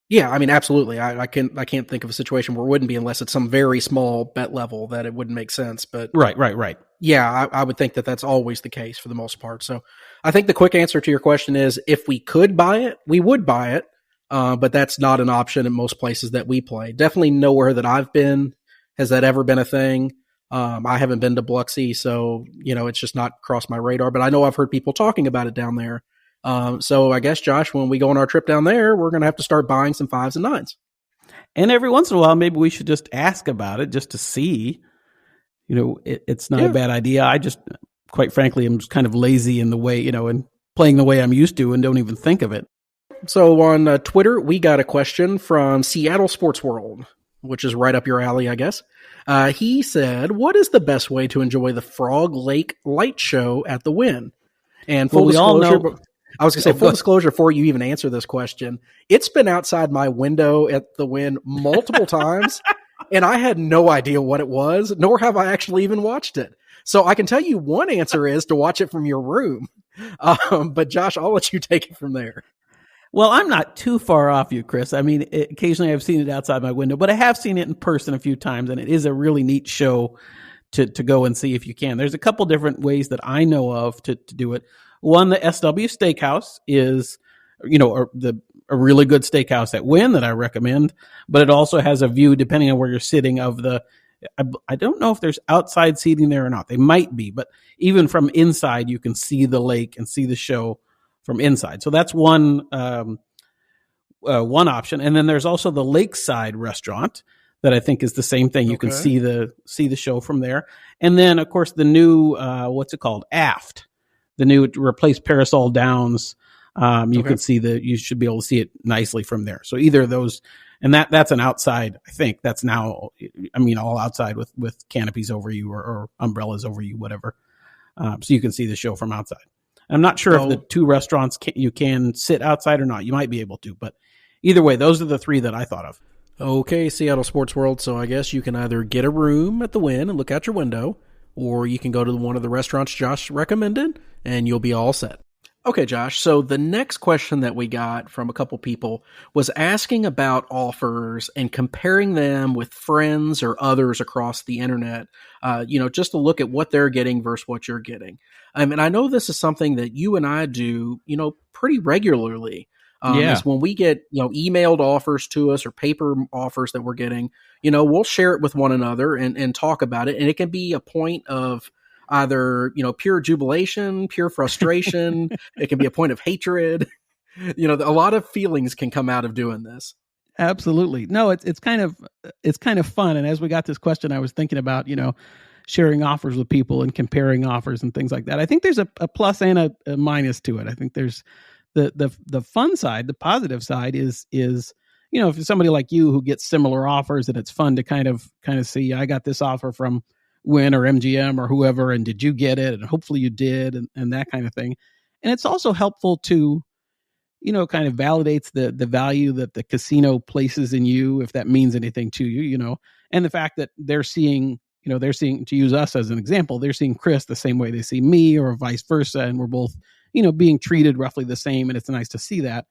Yeah, absolutely. I can't think of a situation where it wouldn't be unless it's some very small bet level that it wouldn't make sense. But right. Yeah, I would think that that's always the case for the most part. So I think the quick answer to your question is if we could buy it, we would buy it. But that's not an option in most places that we play. Definitely nowhere that I've been has that ever been a thing. I haven't been to Biloxi, so it's just not crossed my radar. But I know I've heard people talking about it down there. So I guess, Josh, when we go on our trip down there, we're going to have to start buying some 5s and 9s. And every once in a while, maybe we should just ask about it just to see. It's not a bad idea. I just, quite frankly, am just kind of lazy in the way, and playing the way I'm used to and don't even think of it. So on Twitter, we got a question from Seattle Sports World, which is right up your alley, I guess. He said, what is the best way to enjoy the Frog Lake Light Show at the Wynn? And full disclosure, I was going to say full disclosure before you even answer this question. It's been outside my window at the Wynn multiple times, and I had no idea what it was, nor have I actually even watched it. So I can tell you one answer is to watch it from your room. But Josh, I'll let you take it from there. Well, I'm not too far off you, Chris. Occasionally I've seen it outside my window, but I have seen it in person a few times, and it is a really neat show to go and see if you can. There's a couple different ways that I know of to do it. One, the SW Steakhouse is, a really good steakhouse at Wynn that I recommend, but it also has a view, depending on where you're sitting, of I don't know if there's outside seating there or not. They might be, but even from inside, you can see the lake and see the show from inside. So that's one option. And then there's also the Lakeside restaurant that I think is the same thing. You can see the show from there. And then, of course, the new, what's it called? Aft. The new replaced Parasol Downs. You should be able to see it nicely from there. So either of those, and that's an outside, I think that's now, all outside with canopies over you or umbrellas over you, whatever. So you can see the show from outside. I'm not sure if the two restaurants you can sit outside or not. You might be able to, but either way, those are the 3 that I thought of. Okay, Seattle Sports World. So I guess you can either get a room at the Wynn and look out your window, or you can go to one of the restaurants Josh recommended, and you'll be all set. Okay, Josh, so the next question that we got from a couple people was asking about offers and comparing them with friends or others across the internet, just to look at what they're getting versus what you're getting. And I know this is something that you and I do, pretty regularly. Is when we get, emailed offers to us or paper offers that we're getting, we'll share it with one another and talk about it. And it can be a point of either, pure jubilation, pure frustration. It can be a point of hatred. A lot of feelings can come out of doing this. Absolutely. No, it's kind of fun. And as we got this question, I was thinking about, sharing offers with people and comparing offers and things like that. I think there's a plus and a minus to it. I think there's the fun side, the positive side is, if somebody like you who gets similar offers, and it's fun to kind of see, I got this offer from Wynn or MGM or whoever, and did you get it? And hopefully you did, and that kind of thing. And it's also helpful to, kind of validates the value that the casino places in you, if that means anything to you, and the fact that they're seeing, to use us as an example, they're seeing Chris the same way they see me, or vice versa. And we're both, being treated roughly the same. And it's nice to see that.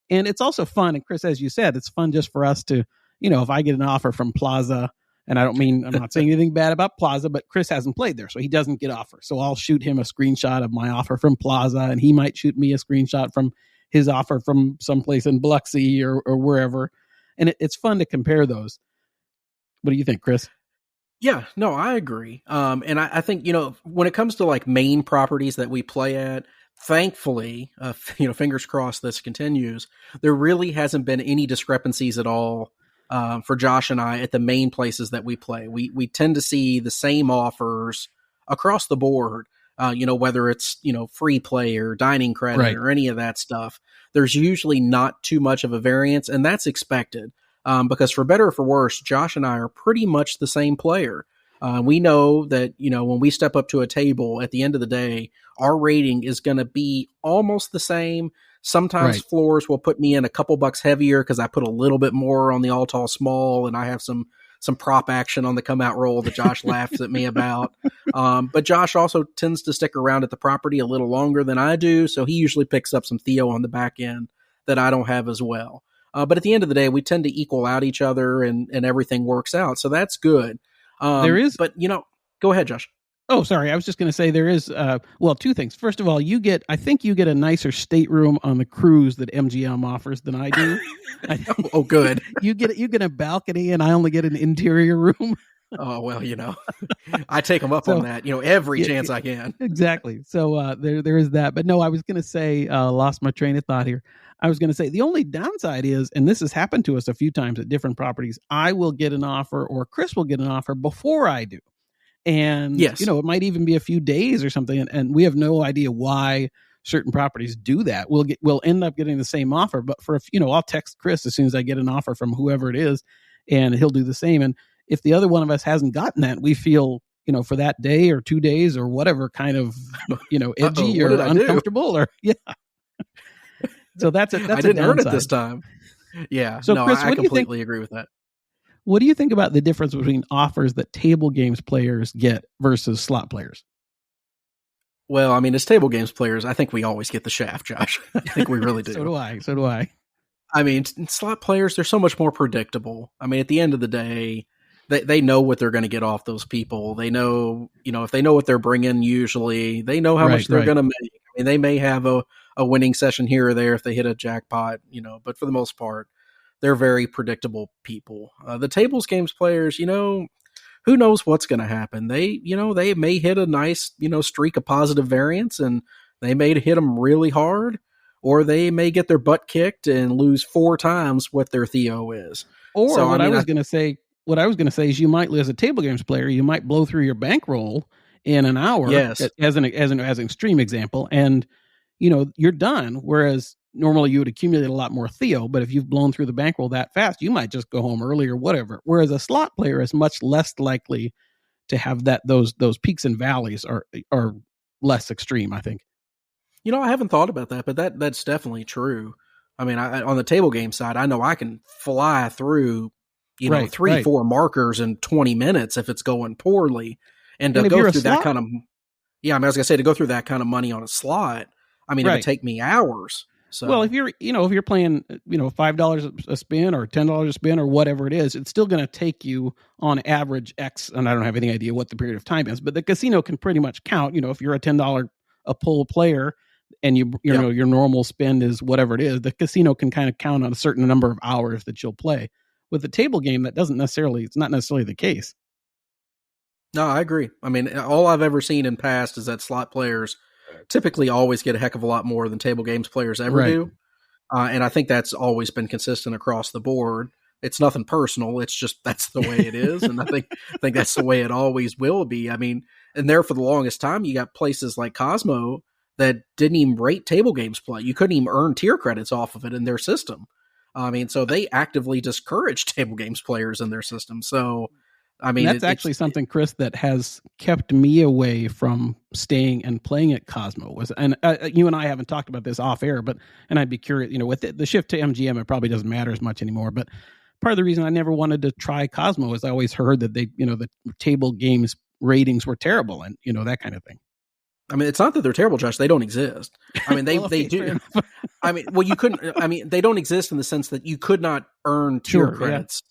And it's also fun. And Chris, as you said, it's fun just for us to, if I get an offer from Plaza, and I'm not saying anything bad about Plaza, but Chris hasn't played there, so he doesn't get offers. So I'll shoot him a screenshot of my offer from Plaza, and he might shoot me a screenshot from his offer from someplace in Biloxi or wherever. And it's fun to compare those. What do you think, Chris? Yeah, no, I agree. And I think, when it comes to like main properties that we play at, thankfully, fingers crossed this continues, there really hasn't been any discrepancies at all for Josh and I at the main places that we play. We tend to see the same offers across the board, whether it's, free play or dining credit or any of that stuff. There's usually not too much of a variance, and that's expected. Because for better or for worse, Josh and I are pretty much the same player. We know that, when we step up to a table at the end of the day, our rating is going to be almost the same. Sometimes floors will put me in a couple bucks heavier because I put a little bit more on the all tall small, and I have some prop action on the come out roll that Josh laughs at me about. But Josh also tends to stick around at the property a little longer than I do. So he usually picks up some Theo on the back end that I don't have as well. But at the end of the day, we tend to equal out each other and everything works out. So that's good. But go ahead, Josh. Oh, sorry. I was just going to say there is, two things. First of all, I think you get a nicer stateroom on the cruise that MGM offers than I do. Oh, good. You get a balcony and I only get an interior room. Oh, well, I take them up on that, every chance I can. Exactly. So there is that. But no, I was going to say, lost my train of thought here. I was going to say the only downside is, and this has happened to us a few times at different properties, I will get an offer or Chris will get an offer before I do. And, yes. It might even be a few days or something. And we have no idea why certain properties do that. We'll end up getting the same offer. But I'll text Chris as soon as I get an offer from whoever it is, and he'll do the same. And if the other one of us hasn't gotten that, we feel, for that day or 2 days or whatever kind of, edgy or uncomfortable or, yeah. So that's I didn't earn it this time. Yeah. So no, Chris, I completely agree with that. What do you think about the difference between offers that table games players get versus slot players? Well, as table games players, I think we always get the shaft, Josh. I think we really do. So do I. Slot players, they're so much more predictable. At the end of the day, they know what they're going to get off those people. They know, if they know what they're bringing, usually they know how much they're going to make. They may have a winning session here or there if they hit a jackpot, but for the most part, they're very predictable people. The tables games players, who knows what's going to happen? They may hit a nice, streak of positive variance, and they may hit them really hard, or they may get their butt kicked and lose 4 times what their Theo is. Or so, what I was going to say is you might, as a table games player, you might blow through your bankroll in an hour, yes, as an extreme example, and you're done. Whereas normally you would accumulate a lot more Theo, but if you've blown through the bankroll that fast, you might just go home early or whatever. Whereas a slot player is much less likely to have those peaks and valleys are less extreme, I think. I haven't thought about that, but that's definitely true. On the table game side, I know I can fly through, 3-4 markers in 20 minutes if it's going poorly. And to if go you're a through that slot- kind of, I was going to say, to go through that kind of money on a slot, I mean, it Right. would take me hours. So, Well, if you're playing, $5 a spin or $10 a spin or whatever it is, it's still going to take you on average X. And I don't have any idea what the period of time is, but the casino can pretty much count. If you're a $10 a pull player, and your normal spend is whatever it is, the casino can kind of count on a certain number of hours that you'll play. With the table game, it's not necessarily the case. no, I agree. I mean, all I've ever seen in past is that slot players typically always get a heck of a lot more than table games players ever do. And I think that's always been consistent across the board. It's nothing personal. It's just, that's the way it is. And I think that's the way it always will be. I mean, and there for the longest time, you got places like Cosmo that didn't even rate table games play. You couldn't even earn tier credits off of it in their system. I mean, so they actively discourage table games players in their system. So, I mean, that's actually something, Chris, that has kept me away from staying and playing at Cosmo. And you and I haven't talked about this off air, and I'd be curious, with the shift to MGM, it probably doesn't matter as much anymore. But part of the reason I never wanted to try Cosmo is I always heard that the table games ratings were terrible and, that kind of thing. I mean, it's not that they're terrible, Josh. They don't exist. I mean, they Okay, do. I mean, well, you couldn't. I mean, they don't exist in the sense that you could not earn tier credits.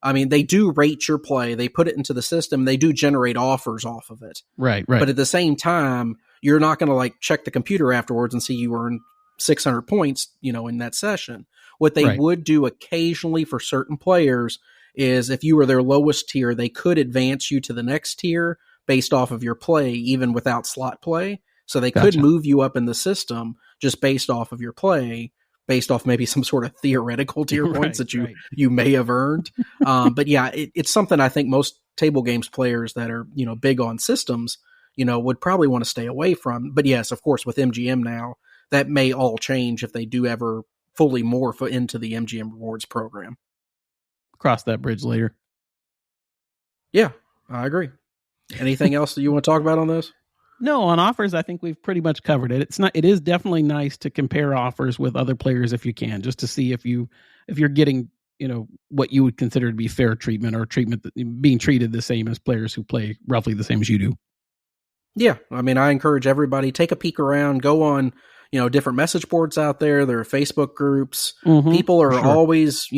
I mean, they do rate your play. They put it into the system. They do generate offers off of it. Right. But at the same time, you're not going to check the computer afterwards and see you earn 600 points, in that session. What they would do occasionally for certain players is if you were their lowest tier, they could advance you to the next tier based off of your play, even without slot play. So they could move you up in the system just based off of your play, based off maybe some sort of theoretical tier points that you may have earned. But yeah, it's something I think most table games players that are, big on systems, would probably want to stay away from. But yes, of course, with MGM now, that may all change if they do ever fully morph into the MGM rewards program. Cross that bridge later. Yeah, I agree. Anything else that you want to talk about on this? No, on offers, I think we've pretty much covered it. It is definitely nice to compare offers with other players if you can, just to see if you're getting, what you would consider to be fair treatment or treatment being treated the same as players who play roughly the same as you do. Yeah. I mean, I encourage everybody, take a peek around, go on, different message boards out there. There are Facebook groups. Mm-hmm, people are always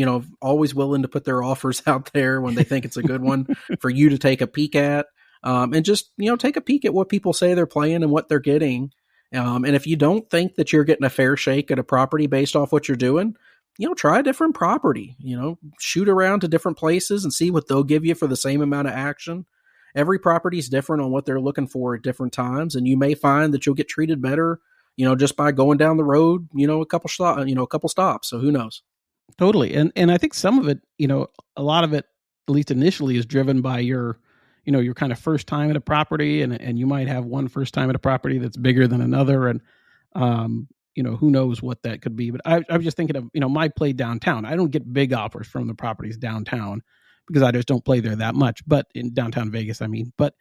willing to put their offers out there when they think it's a good one for you to take a peek at. And just, take a peek at what people say they're playing and what they're getting. And if you don't think that you're getting a fair shake at a property based off what you're doing, try a different property, shoot around to different places and see what they'll give you for the same amount of action. Every property is different on what they're looking for at different times. And you may find that you'll get treated better, just by going down the road, a couple stops. So who knows? Totally. And I think some of it, a lot of it, at least initially, is driven by your kind of first time at a property, and you might have one first time at a property that's bigger than another. And, who knows what that could be. But I was just thinking of, my play downtown. I don't get big offers from the properties downtown because I just don't play there that much, but in downtown Vegas, but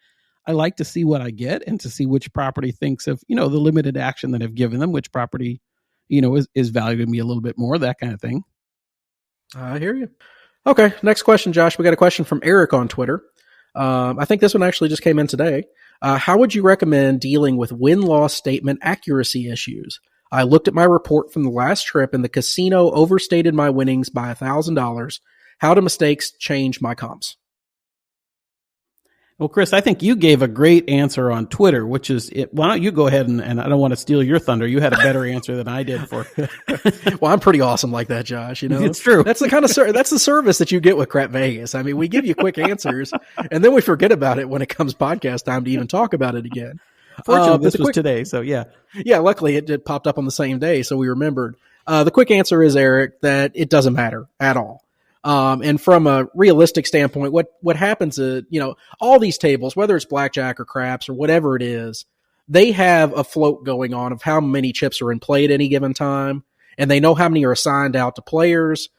I like to see what I get and to see which property thinks of, the limited action that I've given them, which property, is valuing me a little bit more, that kind of thing. I hear you. Okay. Next question, Josh. We got a question from Eric on Twitter. I think this one actually just came in today. How would you recommend dealing with win-loss statement accuracy issues? I looked at my report from the last trip and the casino overstated my winnings by $1,000. How do mistakes change my comps? Well, Chris, I think you gave a great answer on Twitter, which is why don't you go ahead and I don't want to steal your thunder. You had a better answer than I did for. Well, I'm pretty awesome like that, Josh. It's true. That's the kind of that's the service that you get with Crap Vegas. I mean, we give you quick answers and then we forget about it when it comes podcast time to even talk about it again. Fortunately, this was today, so yeah. Yeah, luckily it popped up on the same day, so we remembered. The quick answer is, Eric, that it doesn't matter at all. And from a realistic standpoint, what happens is, all these tables, whether it's blackjack or craps or whatever it is, they have a float going on of how many chips are in play at any given time, and they know how many are assigned out to players.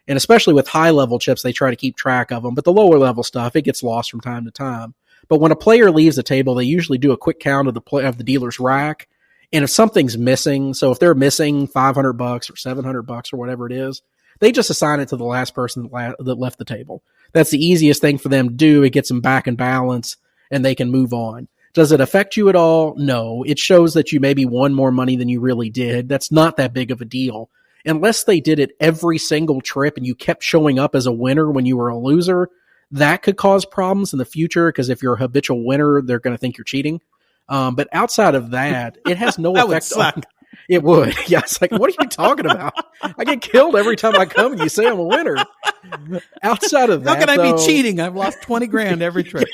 And especially with high-level chips, they try to keep track of them. But the lower-level stuff, it gets lost from time to time. But when a player leaves the table, they usually do a quick count of the dealer's rack. And if something's missing, so if they're missing $500 or $700 or whatever it is, they just assign it to the last person that left the table. That's the easiest thing for them to do. It gets them back in balance. and they can move on. Does it affect you at all? No. It shows that you maybe won more money than you really did. That's not that big of a deal. Unless they did it every single trip and you kept showing up as a winner when you were a loser, that could cause problems in the future, because if you're a habitual winner, they're going to think you're cheating. But outside of that, it has no effect on... It would. Yeah, it's like, what are you talking about? I get killed every time I come and you say I'm a winner. Outside of that, how can I be cheating? I've lost 20 grand every trip.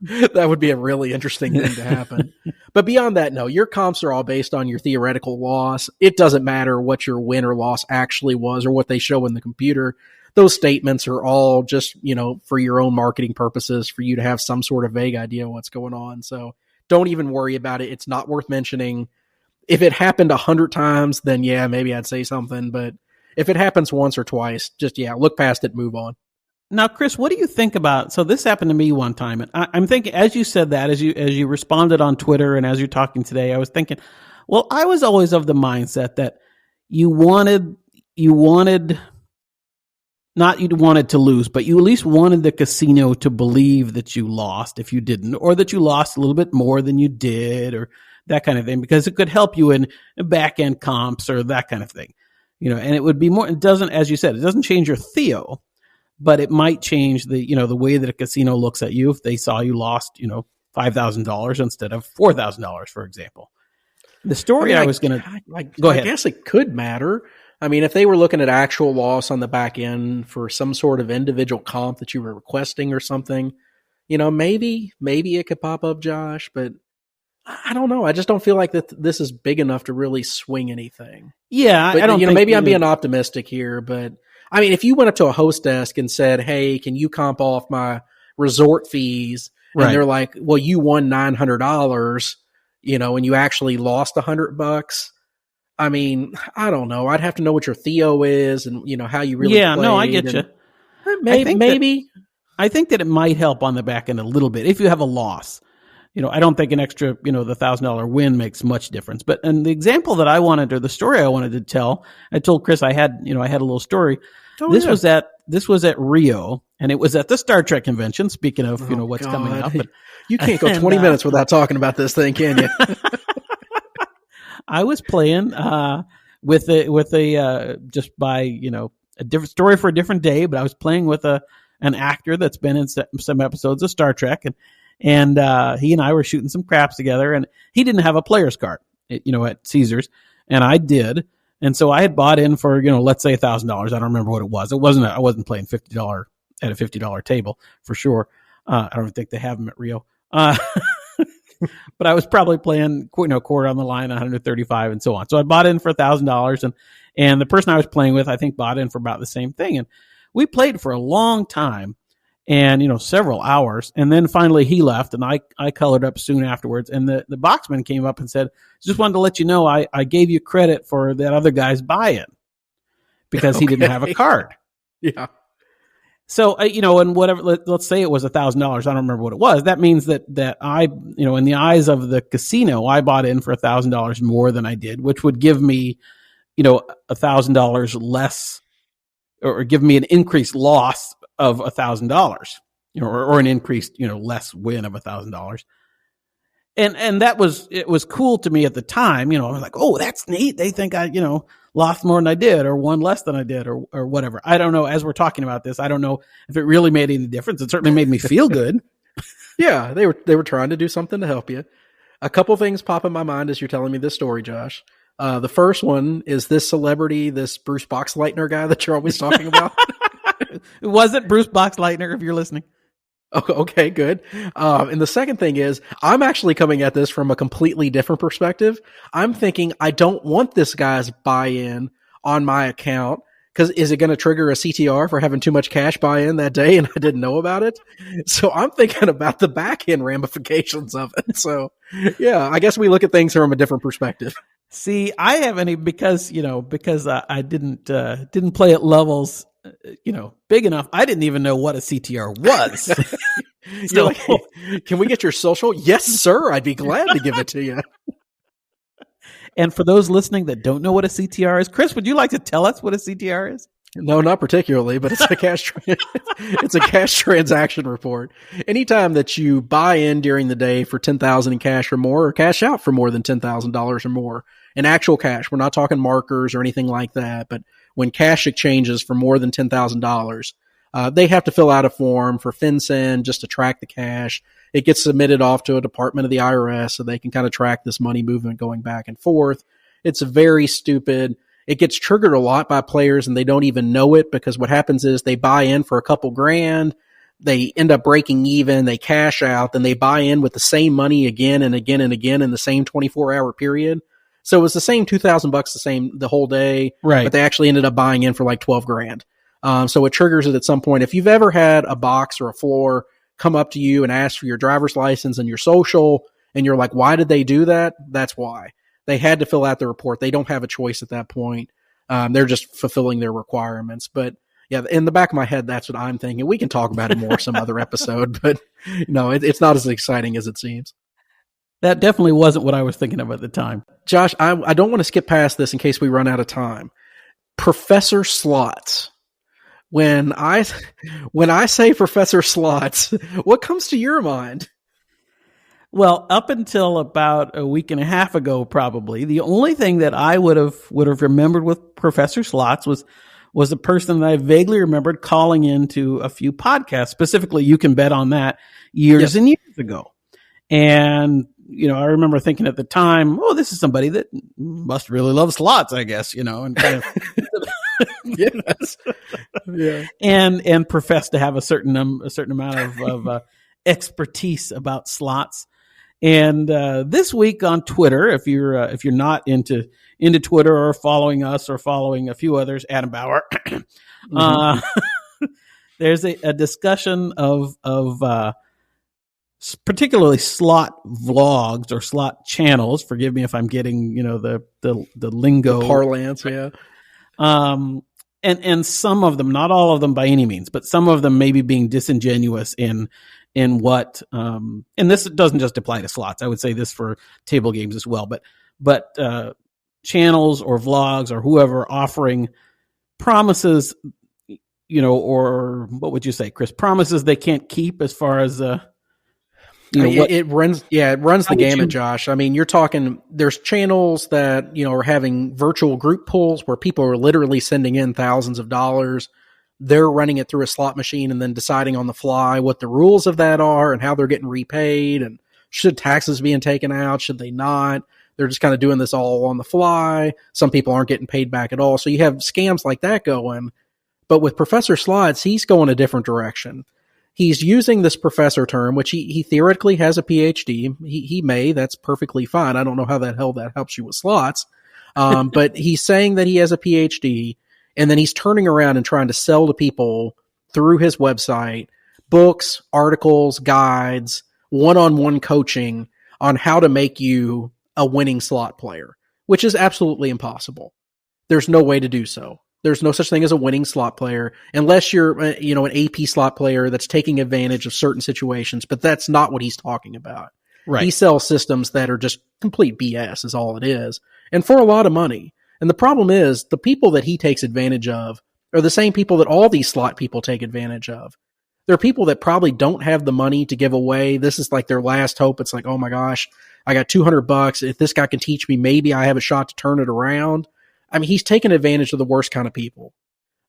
That would be a really interesting thing to happen. But beyond that, no, your comps are all based on your theoretical loss. It doesn't matter what your win or loss actually was or what they show in the computer. Those statements are all just, for your own marketing purposes, for you to have some sort of vague idea of what's going on. So don't even worry about it. It's not worth mentioning. If it happened 100 times, then yeah, maybe I'd say something. But if it happens once or twice, just, look past it, move on. Now, Chris, what do you think about, so this happened to me one time, and I'm thinking, as you said that, as you responded on Twitter and as you're talking today, I was thinking, well, I was always of the mindset that you wanted to lose, but you at least wanted the casino to believe that you lost if you didn't, or that you lost a little bit more than you did, or that kind of thing, because it could help you in back end comps or that kind of thing, and it would be more, it doesn't, as you said, it doesn't change your theo, but it might change the way that a casino looks at you if they saw you lost, $5,000 instead of $4,000, for example. The story go ahead. I guess it could matter. I mean, if they were looking at actual loss on the back end for some sort of individual comp that you were requesting or something, maybe it could pop up, Josh, but I don't know. I just don't feel like that this is big enough to really swing anything. Yeah, but, I don't think maybe I'm being optimistic here, but I mean, if you went up to a host desk and said, hey, can you comp off my resort fees? And they're like, well, you won $900, and you actually lost $100. I mean, I don't know. I'd have to know what your theo is and, how you really played. No, I get you. Maybe. I think that it might help on the back end a little bit if you have a loss. I don't think an extra, the $1,000 win makes much difference. But and the example that I wanted, or the story I wanted to tell, I told Chris I had a little story. This was at Rio, and it was at the Star Trek convention. Speaking of, what's coming up, but, you can't go 20 minutes without talking about this thing, can you? I was playing with a just by a different story for a different day, but I was playing with an actor that's been in some episodes of Star Trek, and he and I were shooting some craps together, and he didn't have a player's card, at Caesars, and I did. And so I had bought in for, let's say $1,000. I don't remember what it was. I wasn't playing $50 at a $50 table for sure. I don't think they have them at Rio. But I was probably playing, quarter on the line, 135 and so on. So I bought in for $1,000, and the person I was playing with, I think, bought in for about the same thing. And we played for a long time, and, several hours. And then finally he left, and I colored up soon afterwards. And the boxman came up and said, just wanted to let you know, I gave you credit for that other guy's buy-in because he didn't have a card. Yeah. So, and whatever, let's say it was $1,000. I don't remember what it was. That means that I, in the eyes of the casino, I bought in for $1,000 more than I did, which would give me, $1,000 less, or give me an increased loss of $1,000, or an increased, less win of $1,000. And it was cool to me at the time, I was like, oh, that's neat. They think I, lost more than I did, or won less than I did, or whatever. I don't know. As we're talking about this, I don't know if it really made any difference. It certainly made me feel good. Yeah, they were trying to do something to help you. A couple things pop in my mind as you're telling me this story, Josh. The first one is this celebrity, this Bruce Boxleitner guy that you're always talking about. It wasn't Bruce Boxleitner, if you're listening. Okay, good. And the second thing is, I'm actually coming at this from a completely different perspective. I'm thinking I don't want this guy's buy-in on my account, because is it going to trigger a CTR for having too much cash buy-in that day and I didn't know about it? So I'm thinking about the back-end ramifications of it. So yeah, I guess we look at things from a different perspective. See, I haven't, because I didn't play at levels, big enough. I didn't even know what a CTR was. You're like, hey, can we get your social? Yes, sir. I'd be glad to give it to you. And for those listening that don't know what a CTR is, Chris, would you like to tell us what a CTR is? No, not particularly, but it's a it's a cash transaction report. Anytime that you buy in during the day for $10,000 in cash or more, or cash out for more than $10,000 or more in actual cash, we're not talking markers or anything like that, but when cash exchanges for more than $10,000, they have to fill out a form for FinCEN just to track the cash. It gets submitted off to a department of the IRS so they can kind of track this money movement going back and forth. It's very stupid. It gets triggered a lot by players and they don't even know it, because what happens is they buy in for a couple grand, they end up breaking even, they cash out, then they buy in with the same money again and again and again in the same 24-hour period. So it was the same $2,000 the whole day, right? But they actually ended up buying in for like 12 grand. So it triggers it at some point. If you've ever had a box or a floor come up to you and ask for your driver's license and your social, and you're like, why did they do that? That's why. They had to fill out the report. They don't have a choice at that point. They're just fulfilling their requirements. But yeah, in the back of my head, that's what I'm thinking. We can talk about it more some other episode, but no, it's not as exciting as it seems. That definitely wasn't what I was thinking of at the time. Josh, I don't want to skip past this in case we run out of time. Professor Slots. When I say Professor Slots, what comes to your mind? Well, up until about a week and a half ago, probably the only thing that I would have remembered with Professor Slots was a person that I vaguely remembered calling into a few podcasts. Specifically, You Can Bet on That years and years ago. And I remember thinking at the time, oh, this is somebody that must really love slots, I guess, and kind of yes, yeah, and profess to have a certain amount of expertise about slots. And this week on Twitter, if you're not into Twitter or following us or following a few others, Adam Bauer, there's a discussion of particularly slot vlogs or slot channels. Forgive me if I'm getting the lingo, the parlance, yeah. And some of them, not all of them by any means, but some of them maybe being disingenuous in what, and this doesn't just apply to slots. I would say this for table games as well, but channels or vlogs or whoever offering promises, or what would you say, Chris? Promises they can't keep as far as, it runs the gamut, Josh. I mean, you're talking, there's channels that, are having virtual group pulls where people are literally sending in thousands of dollars. They're running it through a slot machine and then deciding on the fly what the rules of that are and how they're getting repaid, and should taxes being taken out, should they not? They're just kind of doing this all on the fly. Some people aren't getting paid back at all. So you have scams like that going. But with Professor Slots, he's going a different direction. He's using this professor term, which he theoretically has a PhD. He may, that's perfectly fine. I don't know how the hell that helps you with slots. But he's saying that he has a PhD, and then he's turning around and trying to sell to people through his website books, articles, guides, one-on-one coaching on how to make you a winning slot player, which is absolutely impossible. There's no way to do so. There's no such thing as a winning slot player unless you're, an AP slot player that's taking advantage of certain situations, but that's not what he's talking about. Right. He sells systems that are just complete BS is all it is, and for a lot of money. And the problem is the people that he takes advantage of are the same people that all these slot people take advantage of. They're people that probably don't have the money to give away. This is like their last hope. It's like, oh my gosh, I got $200. If this guy can teach me, maybe I have a shot to turn it around. I mean, he's taking advantage of the worst kind of people.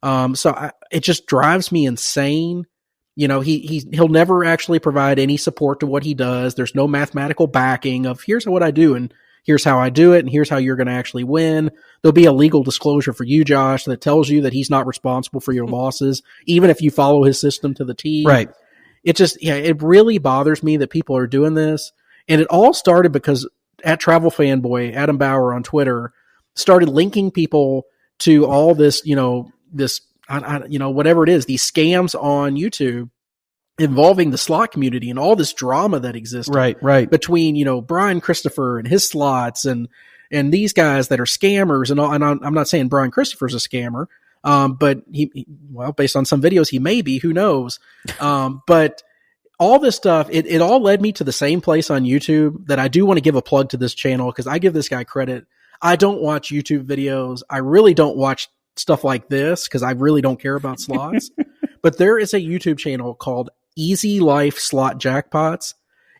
It just drives me insane. He'll never actually provide any support to what he does. There's no mathematical backing of here's what I do and here's how I do it and here's how you're going to actually win. There'll be a legal disclosure for you, Josh, that tells you that he's not responsible for your losses, even if you follow his system to the T. Right. It really bothers me that people are doing this. And it all started because at Travel Fanboy, Adam Bauer on Twitter started linking people to all this, whatever it is, these scams on YouTube involving the slot community and all this drama that exists. Right. Between, Brian Christopher and his slots and these guys that are scammers and all. And I'm not saying Brian Christopher's a scammer. But he, based on some videos, he may be, who knows? But all this stuff, it all led me to the same place on YouTube that I do want to give a plug to this channel because I give this guy credit. I don't watch YouTube videos. I really don't watch stuff like this because I really don't care about slots. But there is a YouTube channel called Easy Life Slot Jackpots.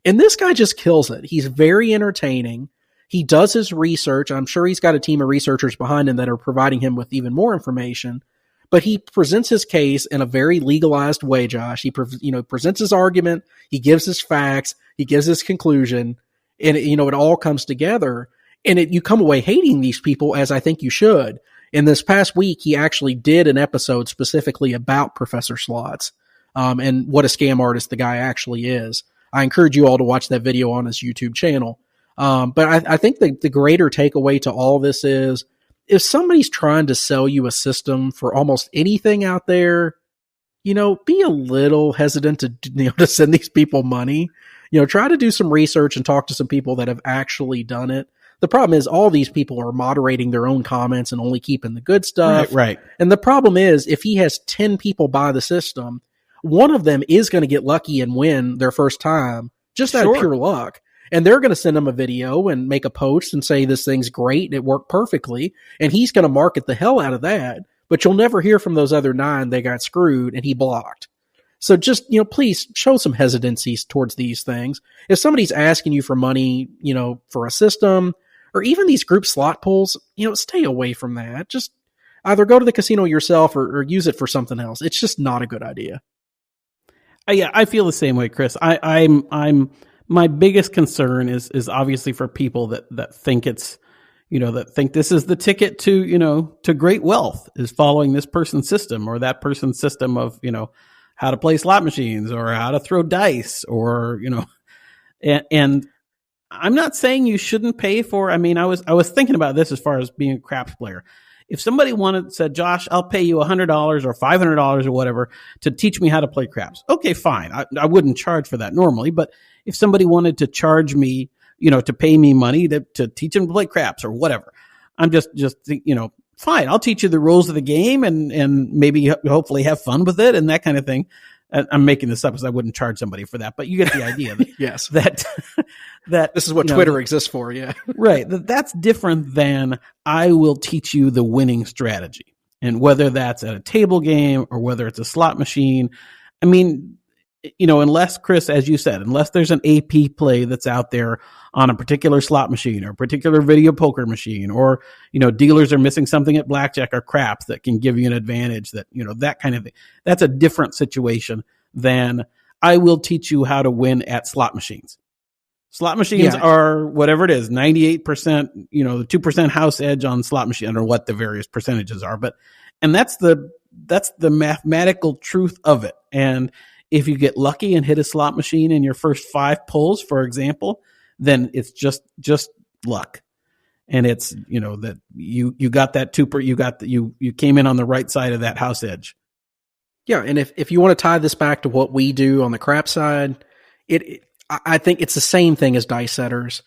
And this guy just kills it. He's very entertaining. He does his research. I'm sure he's got a team of researchers behind him that are providing him with even more information. But he presents his case in a very legalized way, Josh. He presents his argument. He gives his facts. He gives his conclusion. And, it all comes together. And you come away hating these people, as I think you should. In this past week, he actually did an episode specifically about Professor Slots and what a scam artist the guy actually is. I encourage you all to watch that video on his YouTube channel. But I think the greater takeaway to all this is, if somebody's trying to sell you a system for almost anything out there, be a little hesitant to send these people money. Try to do some research and talk to some people that have actually done it. The problem is all these people are moderating their own comments and only keeping the good stuff. Right. And the problem is, if he has 10 people buy the system, one of them is going to get lucky and win their first time just out of pure luck. And they're going to send him a video and make a post and say this thing's great. It worked perfectly. And he's going to market the hell out of that. But you'll never hear from those other 9 that got screwed and he blocked. So just, please show some hesitancies towards these things. If somebody's asking you for money, for a system or even these group slot pools, stay away from that. Just either go to the casino yourself or use it for something else. It's just not a good idea. Yeah, I feel the same way, Chris. I'm my biggest concern is obviously for people that think it's, that think this is the ticket to, to great wealth, is following this person's system or that person's system of, how to play slot machines or how to throw dice or, and I'm not saying you shouldn't pay for, I was thinking about this as far as being a craps player. If somebody said, Josh, I'll pay you $100 or $500 or whatever to teach me how to play craps. Okay, fine. I wouldn't charge for that normally, but if somebody wanted to charge me, to pay me money to teach them to play craps or whatever, I'm just fine. I'll teach you the rules of the game and maybe hopefully have fun with it and that kind of thing. I'm making this up because I wouldn't charge somebody for that, but you get the idea. Yes. That this is what Twitter exists for. Yeah. Right. That's different than I will teach you the winning strategy. And whether that's at a table game or whether it's a slot machine, unless, Chris, as you said, unless there's an AP play that's out there on a particular slot machine or a particular video poker machine, or, dealers are missing something at blackjack or craps that can give you an advantage, that, that kind of thing. That's a different situation than I will teach you how to win at slot machines. Slot machines are whatever it is, 98%, the 2% house edge on slot machine, or what the various percentages are. And that's the mathematical truth of it. And if you get lucky and hit a slot machine in your first 5 pulls, for example, then it's just luck. And it's, that you got that you came in on the right side of that house edge. Yeah. And if you want to tie this back to what we do on the crap side, I think it's the same thing as dice setters.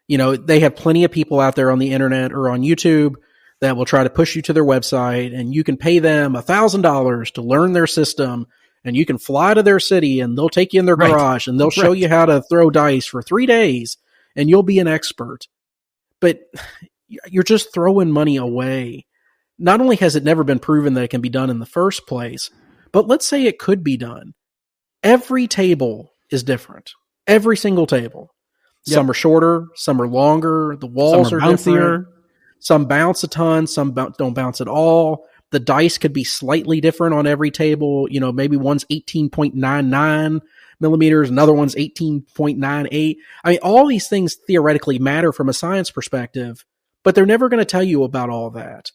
They have plenty of people out there on the internet or on YouTube that will try to push you to their website, and you can pay them $1,000 to learn their system, and you can fly to their city and they'll take you in their garage and they'll show you how to throw dice for 3 days and you'll be an expert. But you're just throwing money away. Not only has it never been proven that it can be done in the first place, but let's say it could be done. Every table is different. Every single table. Yep. Some are shorter, some are longer, the walls are bouncier. Some bounce a ton, some don't bounce at all. The dice could be slightly different on every table. Maybe one's 18.99 millimeters, another one's 18.98. All these things theoretically matter from a science perspective, but they're never going to tell you about all that.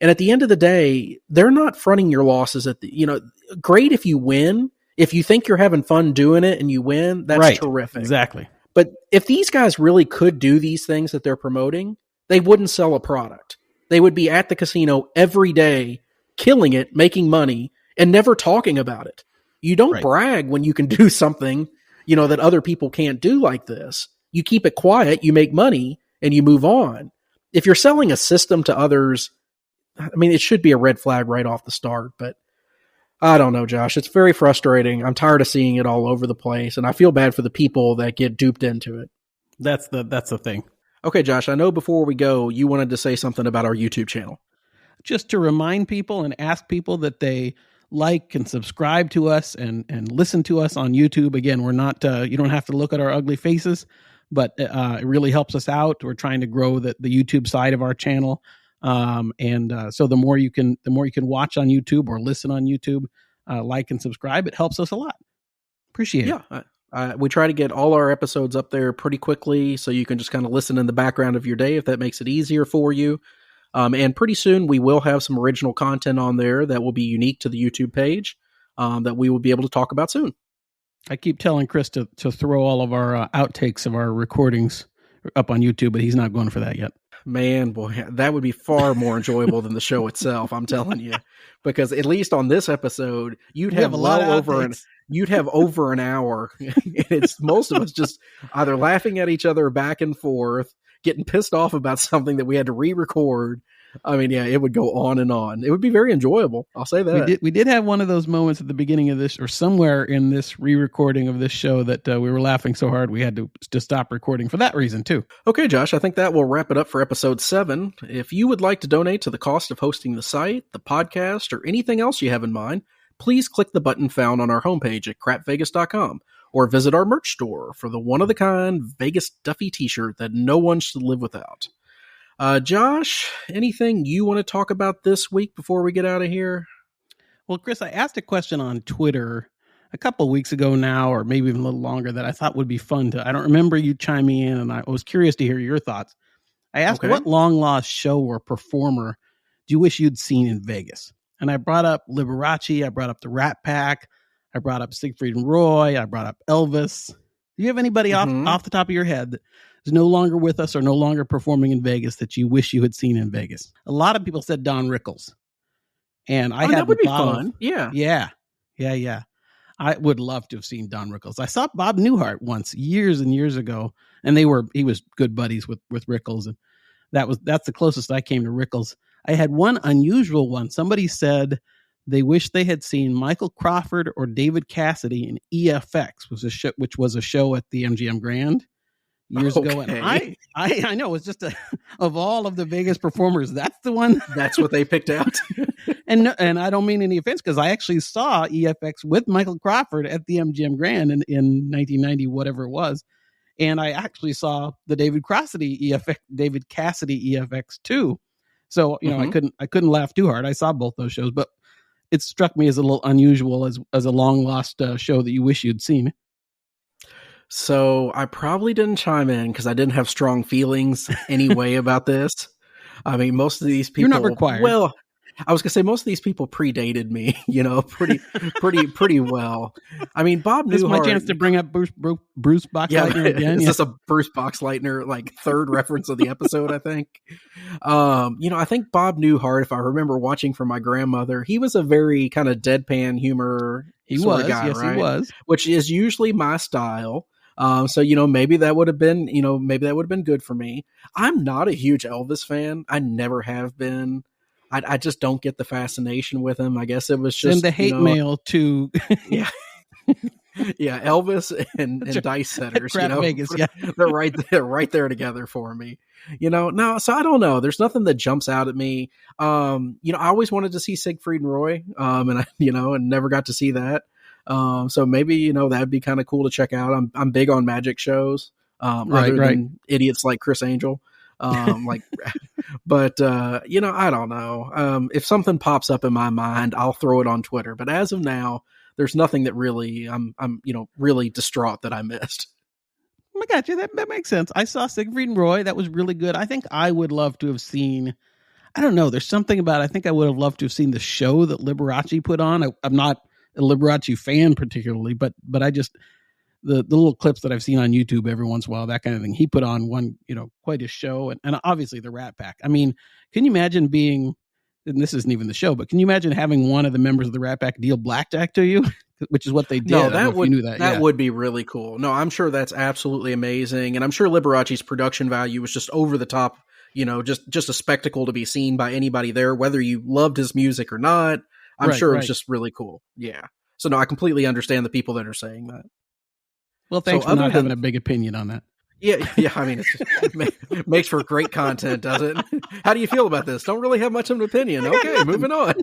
And at the end of the day, they're not fronting your losses great if you win. If you think you're having fun doing it and you win, that's terrific. Exactly. But if these guys really could do these things that they're promoting, they wouldn't sell a product. They would be at the casino every day, killing it, making money, and never talking about it. You don't brag when you can do something, that other people can't do like this. You keep it quiet, you make money, and you move on. If you're selling a system to others, it should be a red flag right off the start, but I don't know, Josh. It's very frustrating. I'm tired of seeing it all over the place, and I feel bad for the people that get duped into it. That's the thing. Okay, Josh, I know before we go, you wanted to say something about our YouTube channel. just to remind people and ask people that they like and subscribe to us and listen to us on YouTube. Again, we're not, you don't have to look at our ugly faces, but it really helps us out. We're trying to grow the YouTube side of our channel. So the more you can watch on YouTube or listen on YouTube, like and subscribe, it helps us a lot. Appreciate it. Yeah. We try to get all our episodes up there pretty quickly, so you can just kind of listen in the background of your day if that makes it easier for you. And pretty soon we will have some original content on there that will be unique to the YouTube page that we will be able to talk about soon. I keep telling Chris to throw all of our outtakes of our recordings up on YouTube, but he's not going for that yet. Man, boy, that would be far more enjoyable than the show itself, I'm telling you. Because at least on this episode, you'd have over an hour. It's most of us just either laughing at each other back and forth, getting pissed off about something that we had to re-record. I mean, yeah, it would go on and on. It would be very enjoyable. I'll say that. We did have one of those moments at the beginning of this, or somewhere in this re-recording of this show, that we were laughing so hard we had to stop recording for that reason too. Okay, Josh, I think that will wrap it up for episode 7. If you would like to donate to the cost of hosting the site, the podcast, or anything else you have in mind, please click the button found on our homepage at crapvegas.com, or visit our merch store for the one-of-the-kind Vegas Duffy t-shirt that no one should live without. Josh, anything you want to talk about this week before we get out of here? Well, Chris, I asked a question on Twitter a couple of weeks ago now, or maybe even a little longer, that I thought would be fun to. I don't remember you chiming in, and I was curious to hear your thoughts. I asked, what long-lost show or performer do you wish you'd seen in Vegas? And I brought up Liberace, I brought up the Rat Pack, I brought up Siegfried and Roy, I brought up Elvis. Do you have anybody off the top of your head that is no longer with us or no longer performing in Vegas that you wish you had seen in Vegas? A lot of people said Don Rickles. And that would be fun. Yeah. I would love to have seen Don Rickles. I saw Bob Newhart once years and years ago, and he was good buddies with Rickles, and that's the closest I came to Rickles. I had one unusual one. Somebody said they wish they had seen Michael Crawford or David Cassidy in EFX, which was a show at the MGM Grand years ago. And I know, it's just of all of the Vegas performers, that's the one. That's what they picked out. and I don't mean any offense, because I actually saw EFX with Michael Crawford at the MGM Grand in 1990, whatever it was. And I actually saw the David Cassidy EFX too. So, I couldn't laugh too hard. I saw both those shows, but it struck me as a little unusual as a long lost show that you wish you'd seen. So I probably didn't chime in because I didn't have strong feelings anyway about this. I mean, most of these people, you're not required. Well, I was gonna say most of these people predated me, pretty well. I mean, Bob Newhart. This is my chance to bring up Bruce Boxleitner again. Is this a Bruce Boxleitner third reference of the episode? I think. I think Bob Newhart, if I remember watching from my grandmother, he was a very kind of deadpan humor sort of guy, right? He was, which is usually my style. So maybe that would have been good for me. I'm not a huge Elvis fan. I never have been. I just don't get the fascination with him. I guess it was just and the hate mail to yeah. Elvis and Dice Setters, Vegas, they're right there together for me. No, so I don't know. There's nothing that jumps out at me. I always wanted to see Siegfried and Roy, and and never got to see that. So maybe that'd be kind of cool to check out. I'm big on magic shows, other than idiots like Chris Angel. But I don't know. If something pops up in my mind, I'll throw it on Twitter. But as of now, there's nothing that really I'm really distraught that I missed. I got you. That makes sense. I saw Siegfried and Roy. That was really good. I think I would love to have seen. I don't know. There's something about. I think I would have loved to have seen the show that Liberace put on. I'm not a Liberace fan particularly, but I just. The little clips that I've seen on YouTube every once in a while, that kind of thing. He put on one, quite a show, and obviously the Rat Pack. I mean, can you imagine being, and this isn't even the show, but can you imagine having one of the members of the Rat Pack deal blackjack to you, which is what they did? No, that would be really cool. No, I'm sure that's absolutely amazing, and I'm sure Liberace's production value was just over the top. Just a spectacle to be seen by anybody there, whether you loved his music or not. I'm sure it was just really cool. Yeah. So no, I completely understand the people that are saying that. Well, thanks for not having a big opinion on that. Yeah. I mean, it makes for great content, does it? How do you feel about this? Don't really have much of an opinion. Okay, moving on.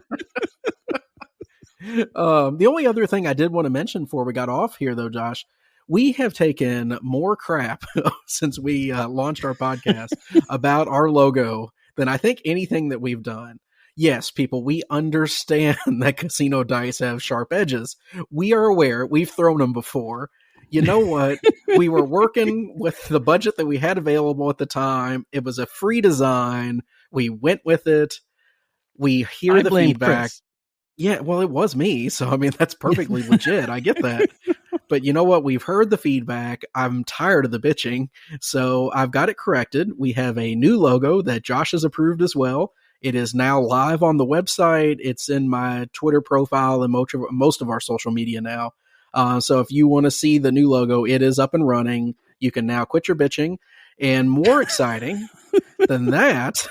The only other thing I did want to mention before we got off here, though, Josh, we have taken more crap since we launched our podcast about our logo than I think anything that we've done. Yes, people, we understand that casino dice have sharp edges. We are aware. We've thrown them before. You know what? We were working with the budget that we had available at the time. It was a free design. We went with it. We hear the feedback. Chris. Yeah, well, it was me. So, I mean, that's perfectly legit. I get that. But you know what? We've heard the feedback. I'm tired of the bitching. So I've got it corrected. We have a new logo that Josh has approved as well. It is now live on the website. It's in my Twitter profile and most of our social media now. So if you want to see the new logo, it is up and running. You can now quit your bitching. And more exciting than that,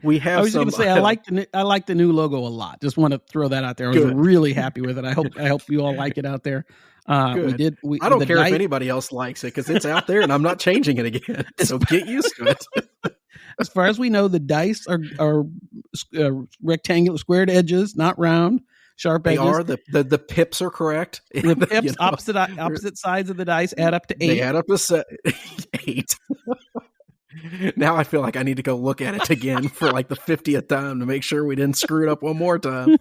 we have. I was going to say I like the new logo a lot. Just want to throw that out there. I was really happy with it. I hope you all like it out there. Good. I don't care if anybody else likes it because it's out there and I'm not changing it again. So get used to it. As far as we know, the dice are rectangular, squared edges, not round. Sharp edges. They are. The pips are correct. The pips, opposite sides of the dice add up to 8. They add up to 8. Now I feel like I need to go look at it again for like the 50th time to make sure we didn't screw it up one more time.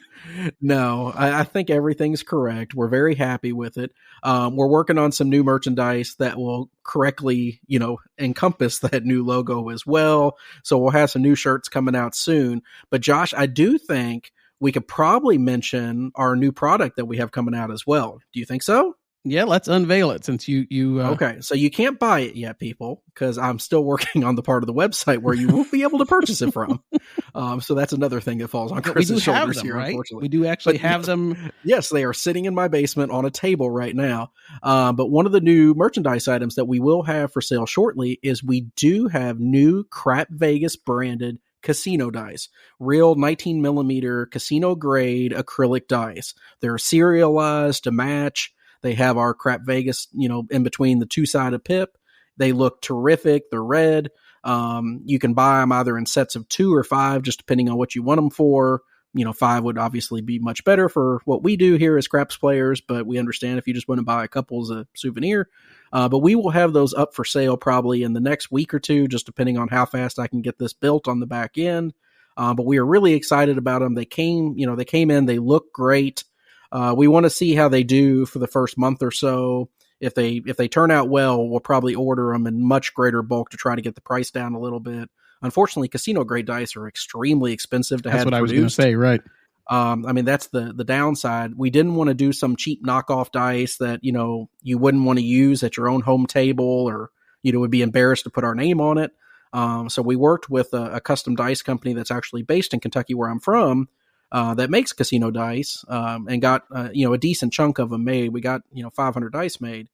No, I think everything's correct. We're very happy with it. We're working on some new merchandise that will correctly, encompass that new logo as well. So we'll have some new shirts coming out soon. But Josh, I do think we could probably mention our new product that we have coming out as well. Do you think so? Yeah, let's unveil it since you Okay, so you can't buy it yet, people, because I'm still working on the part of the website where you won't be able to purchase it from. So that's another thing that falls on Chris's shoulders here, right? Unfortunately. We do actually have them. Yes, they are sitting in my basement on a table right now. But one of the new merchandise items that we will have for sale shortly is we do have new Crap Vegas branded casino dice, real 19 millimeter casino grade acrylic dice. They're serialized to match. They have our Crap Vegas, in between the two-sided pip. They look terrific. They're red. You can buy them either in sets of 2 or 5, just depending on what you want them for. 5 would obviously be much better for what we do here as craps players, but we understand if you just want to buy a couple as a souvenir. But we will have those up for sale probably in the next week or two, just depending on how fast I can get this built on the back end. But we are really excited about them. They came in, they look great. We want to see how they do for the first month or so. If they turn out well, we'll probably order them in much greater bulk to try to get the price down a little bit. Unfortunately, casino grade dice are extremely expensive to have produced. That's what I was going to say, right? I mean, that's the downside. We didn't want to do some cheap knockoff dice that, you wouldn't want to use at your own home table or, would be embarrassed to put our name on it. So we worked with a custom dice company that's actually based in Kentucky, where I'm from, that makes casino dice, and got, a decent chunk of them made. We got, 500 dice made,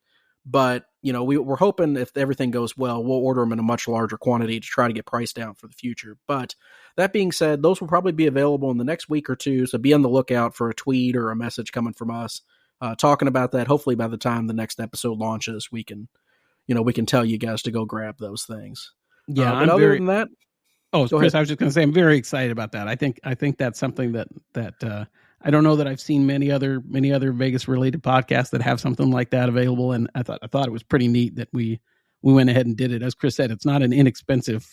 but, we're hoping if everything goes well, we'll order them in a much larger quantity to try to get price down for the future. But that being said, those will probably be available in the next week or two. So be on the lookout for a tweet or a message coming from us, talking about that. Hopefully by the time the next episode launches, we can tell you guys to go grab those things. Yeah. But other than that, Chris, ahead. I was just going to say, I'm very excited about that. I think that's something that I don't know that I've seen many other Vegas related podcasts that have something like that available. And I thought it was pretty neat that we went ahead and did it. As Chris said, it's not an inexpensive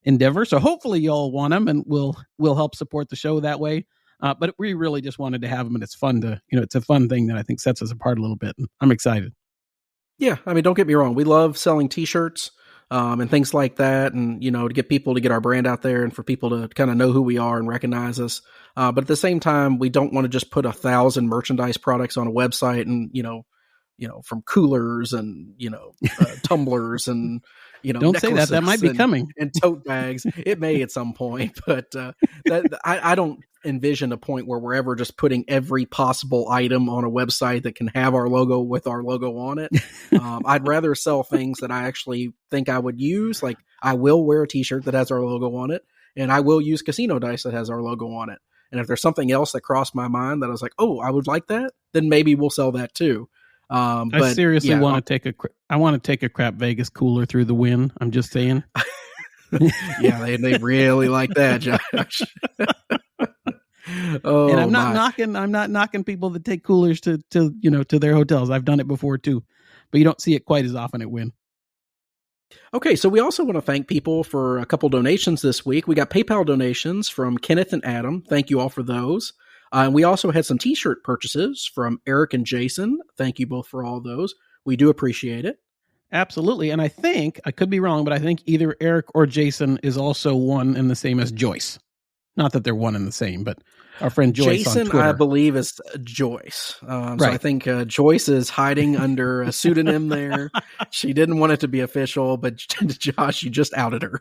endeavor. So hopefully y'all want them and we'll help support the show that way. But we really just wanted to have them, and it's fun to, it's a fun thing that I think sets us apart a little bit. And I'm excited. Yeah. I mean, don't get me wrong. We love selling t-shirts. And things like that, and to get people to get our brand out there and for people to kind of know who we are and recognize us. But at the same time, we don't want to just put 1,000 merchandise products on a website and from coolers and tumblers and don't say that might be coming, and tote bags. It may at some point, but I don't envision a point where we're ever just putting every possible item on a website that can have our logo with our logo on it. I'd rather sell things that I actually think I would use. Like I will wear a t-shirt that has our logo on it, and I will use casino dice that has our logo on it. And if there's something else that crossed my mind that I was like, oh, I would like that, then maybe we'll sell that too. But I seriously yeah, want to take a Crap Vegas cooler through the Wynn. I'm just saying. yeah, they really like that, Josh. Oh, and I'm not knocking people that take coolers to their hotels. I've done it before too, but you don't see it quite as often at Wynn. Okay, so we also want to thank people for a couple donations this week. We got PayPal donations from Kenneth and Adam. Thank you all for those. And we also had some t-shirt purchases from Eric and Jason. Thank you both for all those. We do appreciate it. Absolutely. And I think, I could be wrong, but I think either Eric or Jason is also one and the same as Joyce. Not that they're one and the same, but our friend Joyce Jason, on Twitter. I believe, is Joyce. Right. So I think Joyce is hiding under a pseudonym there. She didn't want it to be official, but Josh, you just outed her.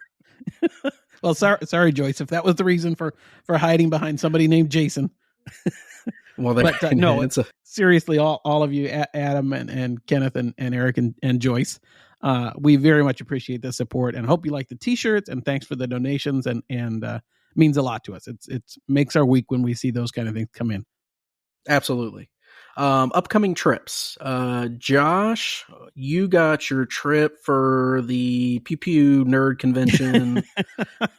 Well, sorry, Joyce, if that was the reason for hiding behind somebody named Jason. Well, but no, seriously, all of you, Adam and Kenneth and Eric and Joyce, we very much appreciate the support and hope you like the t-shirts, and thanks for the donations, and means a lot to us. It makes our week when we see those kind of things come in. Absolutely. Upcoming trips. Josh, you got your trip for the Pew Pew Nerd Convention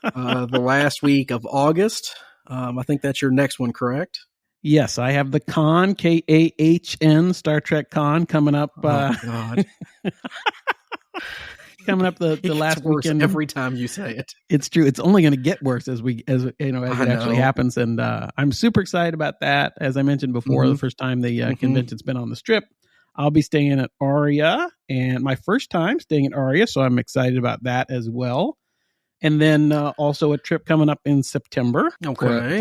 the last week of August. I think that's your next one, correct? Yes, I have the con, KAHN, Star Trek Con, coming up. Oh, God. Coming up the last weekend. Every time you say it. It's true. It's only going to get worse as it actually happens. And I'm super excited about that. As I mentioned before, the first time the convention's been on the Strip, I'll be staying at Aria, and my first time staying at Aria, so I'm excited about that as well. And then also a trip coming up in September. Okay.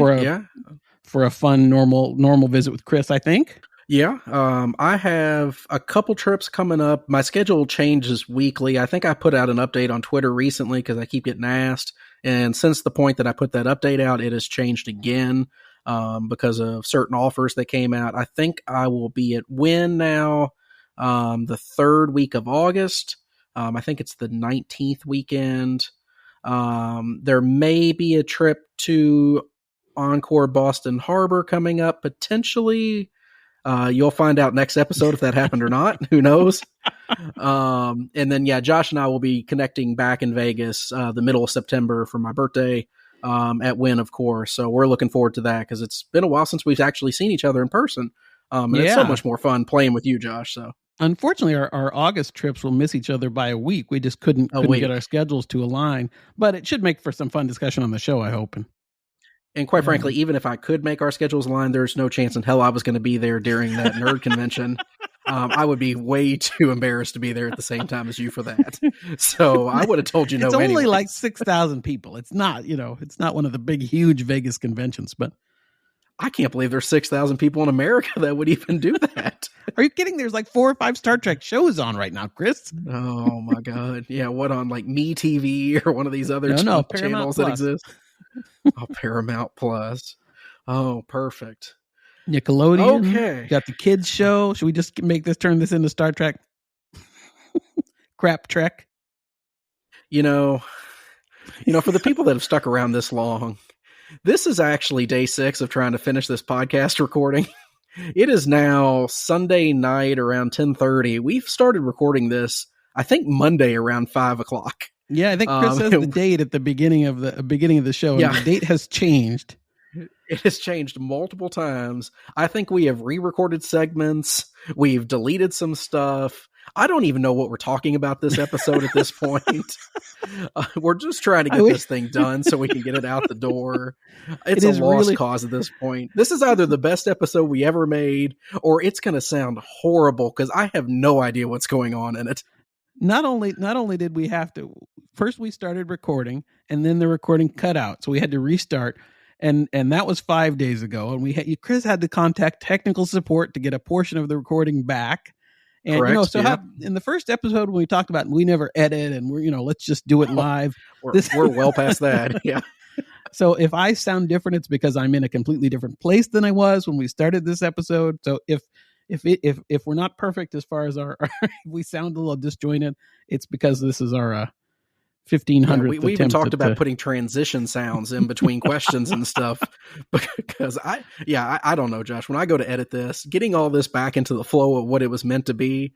For a fun normal visit with Chris, I think. Yeah. I have a couple trips coming up. My schedule changes weekly. I think I put out an update on Twitter recently because I keep getting asked. And since the point that I put that update out, it has changed again because of certain offers that came out. I think I will be at Wynn now the third week of August. I think it's the 19th weekend. There may be a trip to Encore Boston Harbor coming up potentially. You'll find out next episode if that happened or not. Who knows? And then, Josh and I will be connecting back in Vegas the middle of September for my birthday at Wynn, of course. So we're looking forward to that because it's been a while since we've actually seen each other in person. And it's so much more fun playing with you, Josh. So unfortunately, our August trips will miss each other by a week. We just couldn't get our schedules to align. But it should make for some fun discussion on the show, I hope. And quite frankly, even if I could make our schedules align, there's no chance in hell I was going to be there during that nerd convention. I would be way too embarrassed to be there at the same time as you for that. So I would have told you no. It's only anyways. like 6,000 people. It's not, it's not one of the big, huge Vegas conventions, but I can't believe there's 6,000 people in America that would even do that. Are you kidding? There's like 4 or 5 Star Trek shows on right now, Chris. Oh my God. Yeah. What on like Me TV or one of these other channels that exist? Oh, Paramount Plus. Oh, perfect. Nickelodeon. Okay. Got the kids show. Should we just turn this into Star Trek? Crap Trek. For the people that have stuck around this long, this is actually day 6 of trying to finish this podcast recording. It is now Sunday night around 10:30. We've started recording this, I think, Monday around 5:00. Yeah, I think Chris says the date at the beginning of the show, and the date has changed. It has changed multiple times. I think we have re-recorded segments. We've deleted some stuff. I don't even know what we're talking about this episode at this point. We're just trying to get this thing done so we can get it out the door. It's a lost cause at this point. This is either the best episode we ever made, or it's going to sound horrible because I have no idea what's going on in it. Not only did we have to, first we started recording and then the recording cut out. So we had to restart. And that was 5 days ago. And Chris had to contact technical support to get a portion of the recording back. And, correct, in the first episode when we talked about we never edit and we're, let's just do it live. We're well past that. Yeah. So if I sound different, it's because I'm in a completely different place than I was when we started this episode. So if we're not perfect as far as our we sound a little disjointed, it's because this is our 1,500. We even talked about putting transition sounds in between questions and stuff, because I don't know, Josh, when I go to edit this, getting all this back into the flow of what it was meant to be,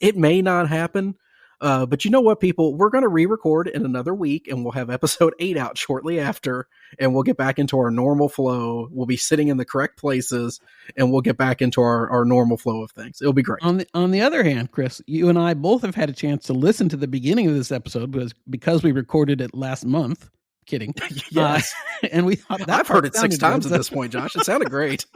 it may not happen. But you know what, people, we're going to re-record in another week, and we'll have episode 8 out shortly after, and we'll get back into our normal flow. We'll be sitting in the correct places, and we'll get back into our normal flow of things. It'll be great. On the other hand, Chris, you and I both have had a chance to listen to the beginning of this episode because we recorded it last month. Kidding. Yes. And we thought I've heard it 6 times at this point, Josh. It sounded great.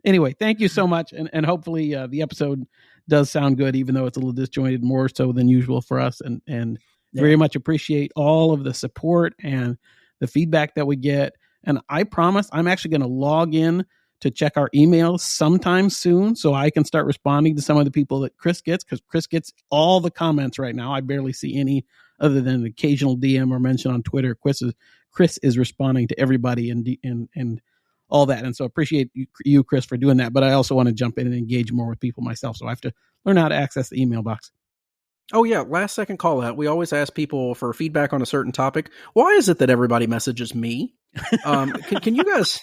Anyway, thank you so much. And hopefully the episode does sound good, even though it's a little disjointed, more so than usual for us. And very much appreciate all of the support and the feedback that we get. And I promise I'm actually going to log in to check our emails sometime soon, so I can start responding to some of the people that Chris gets, because Chris gets all the comments right now. I barely see any other than an occasional DM or mention on Twitter. Chris is responding to everybody and all that. And so appreciate you, Chris, for doing that. But I also want to jump in and engage more with people myself. So I have to learn how to access the email box. Oh, yeah. Last second call out. We always ask people for feedback on a certain topic. Why is it that everybody messages me? Can you guys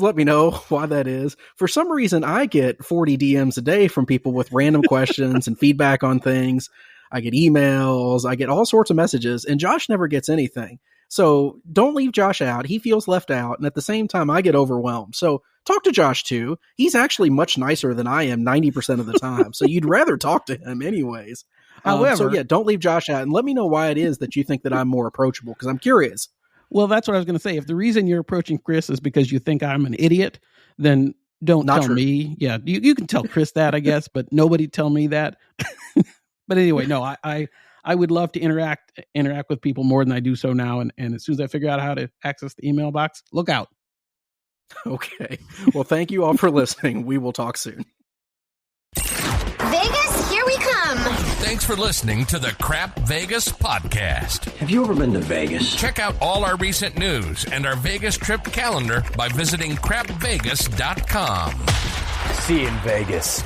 let me know why that is? For some reason, I get 40 DMs a day from people with random questions and feedback on things. I get emails. I get all sorts of messages, and Josh never gets anything. So don't leave Josh out. He feels left out. And at the same time, I get overwhelmed. So talk to Josh too. He's actually much nicer than I am 90% of the time. So you'd rather talk to him anyways. However, so yeah, don't leave Josh out, and let me know why it is that you think that I'm more approachable, because I'm curious. Well, that's what I was going to say. If the reason you're approaching Chris is because you think I'm an idiot, then don't tell me. Yeah, you can tell Chris that, I guess, but nobody tell me that. But anyway, no, I would love to interact with people more than I do so now. And as soon as I figure out how to access the email box, look out. Okay. Well, thank you all for listening. We will talk soon. Vegas, here we come. Thanks for listening to the Crap Vegas podcast. Have you ever been to Vegas? Check out all our recent news and our Vegas trip calendar by visiting crapvegas.com. See you in Vegas.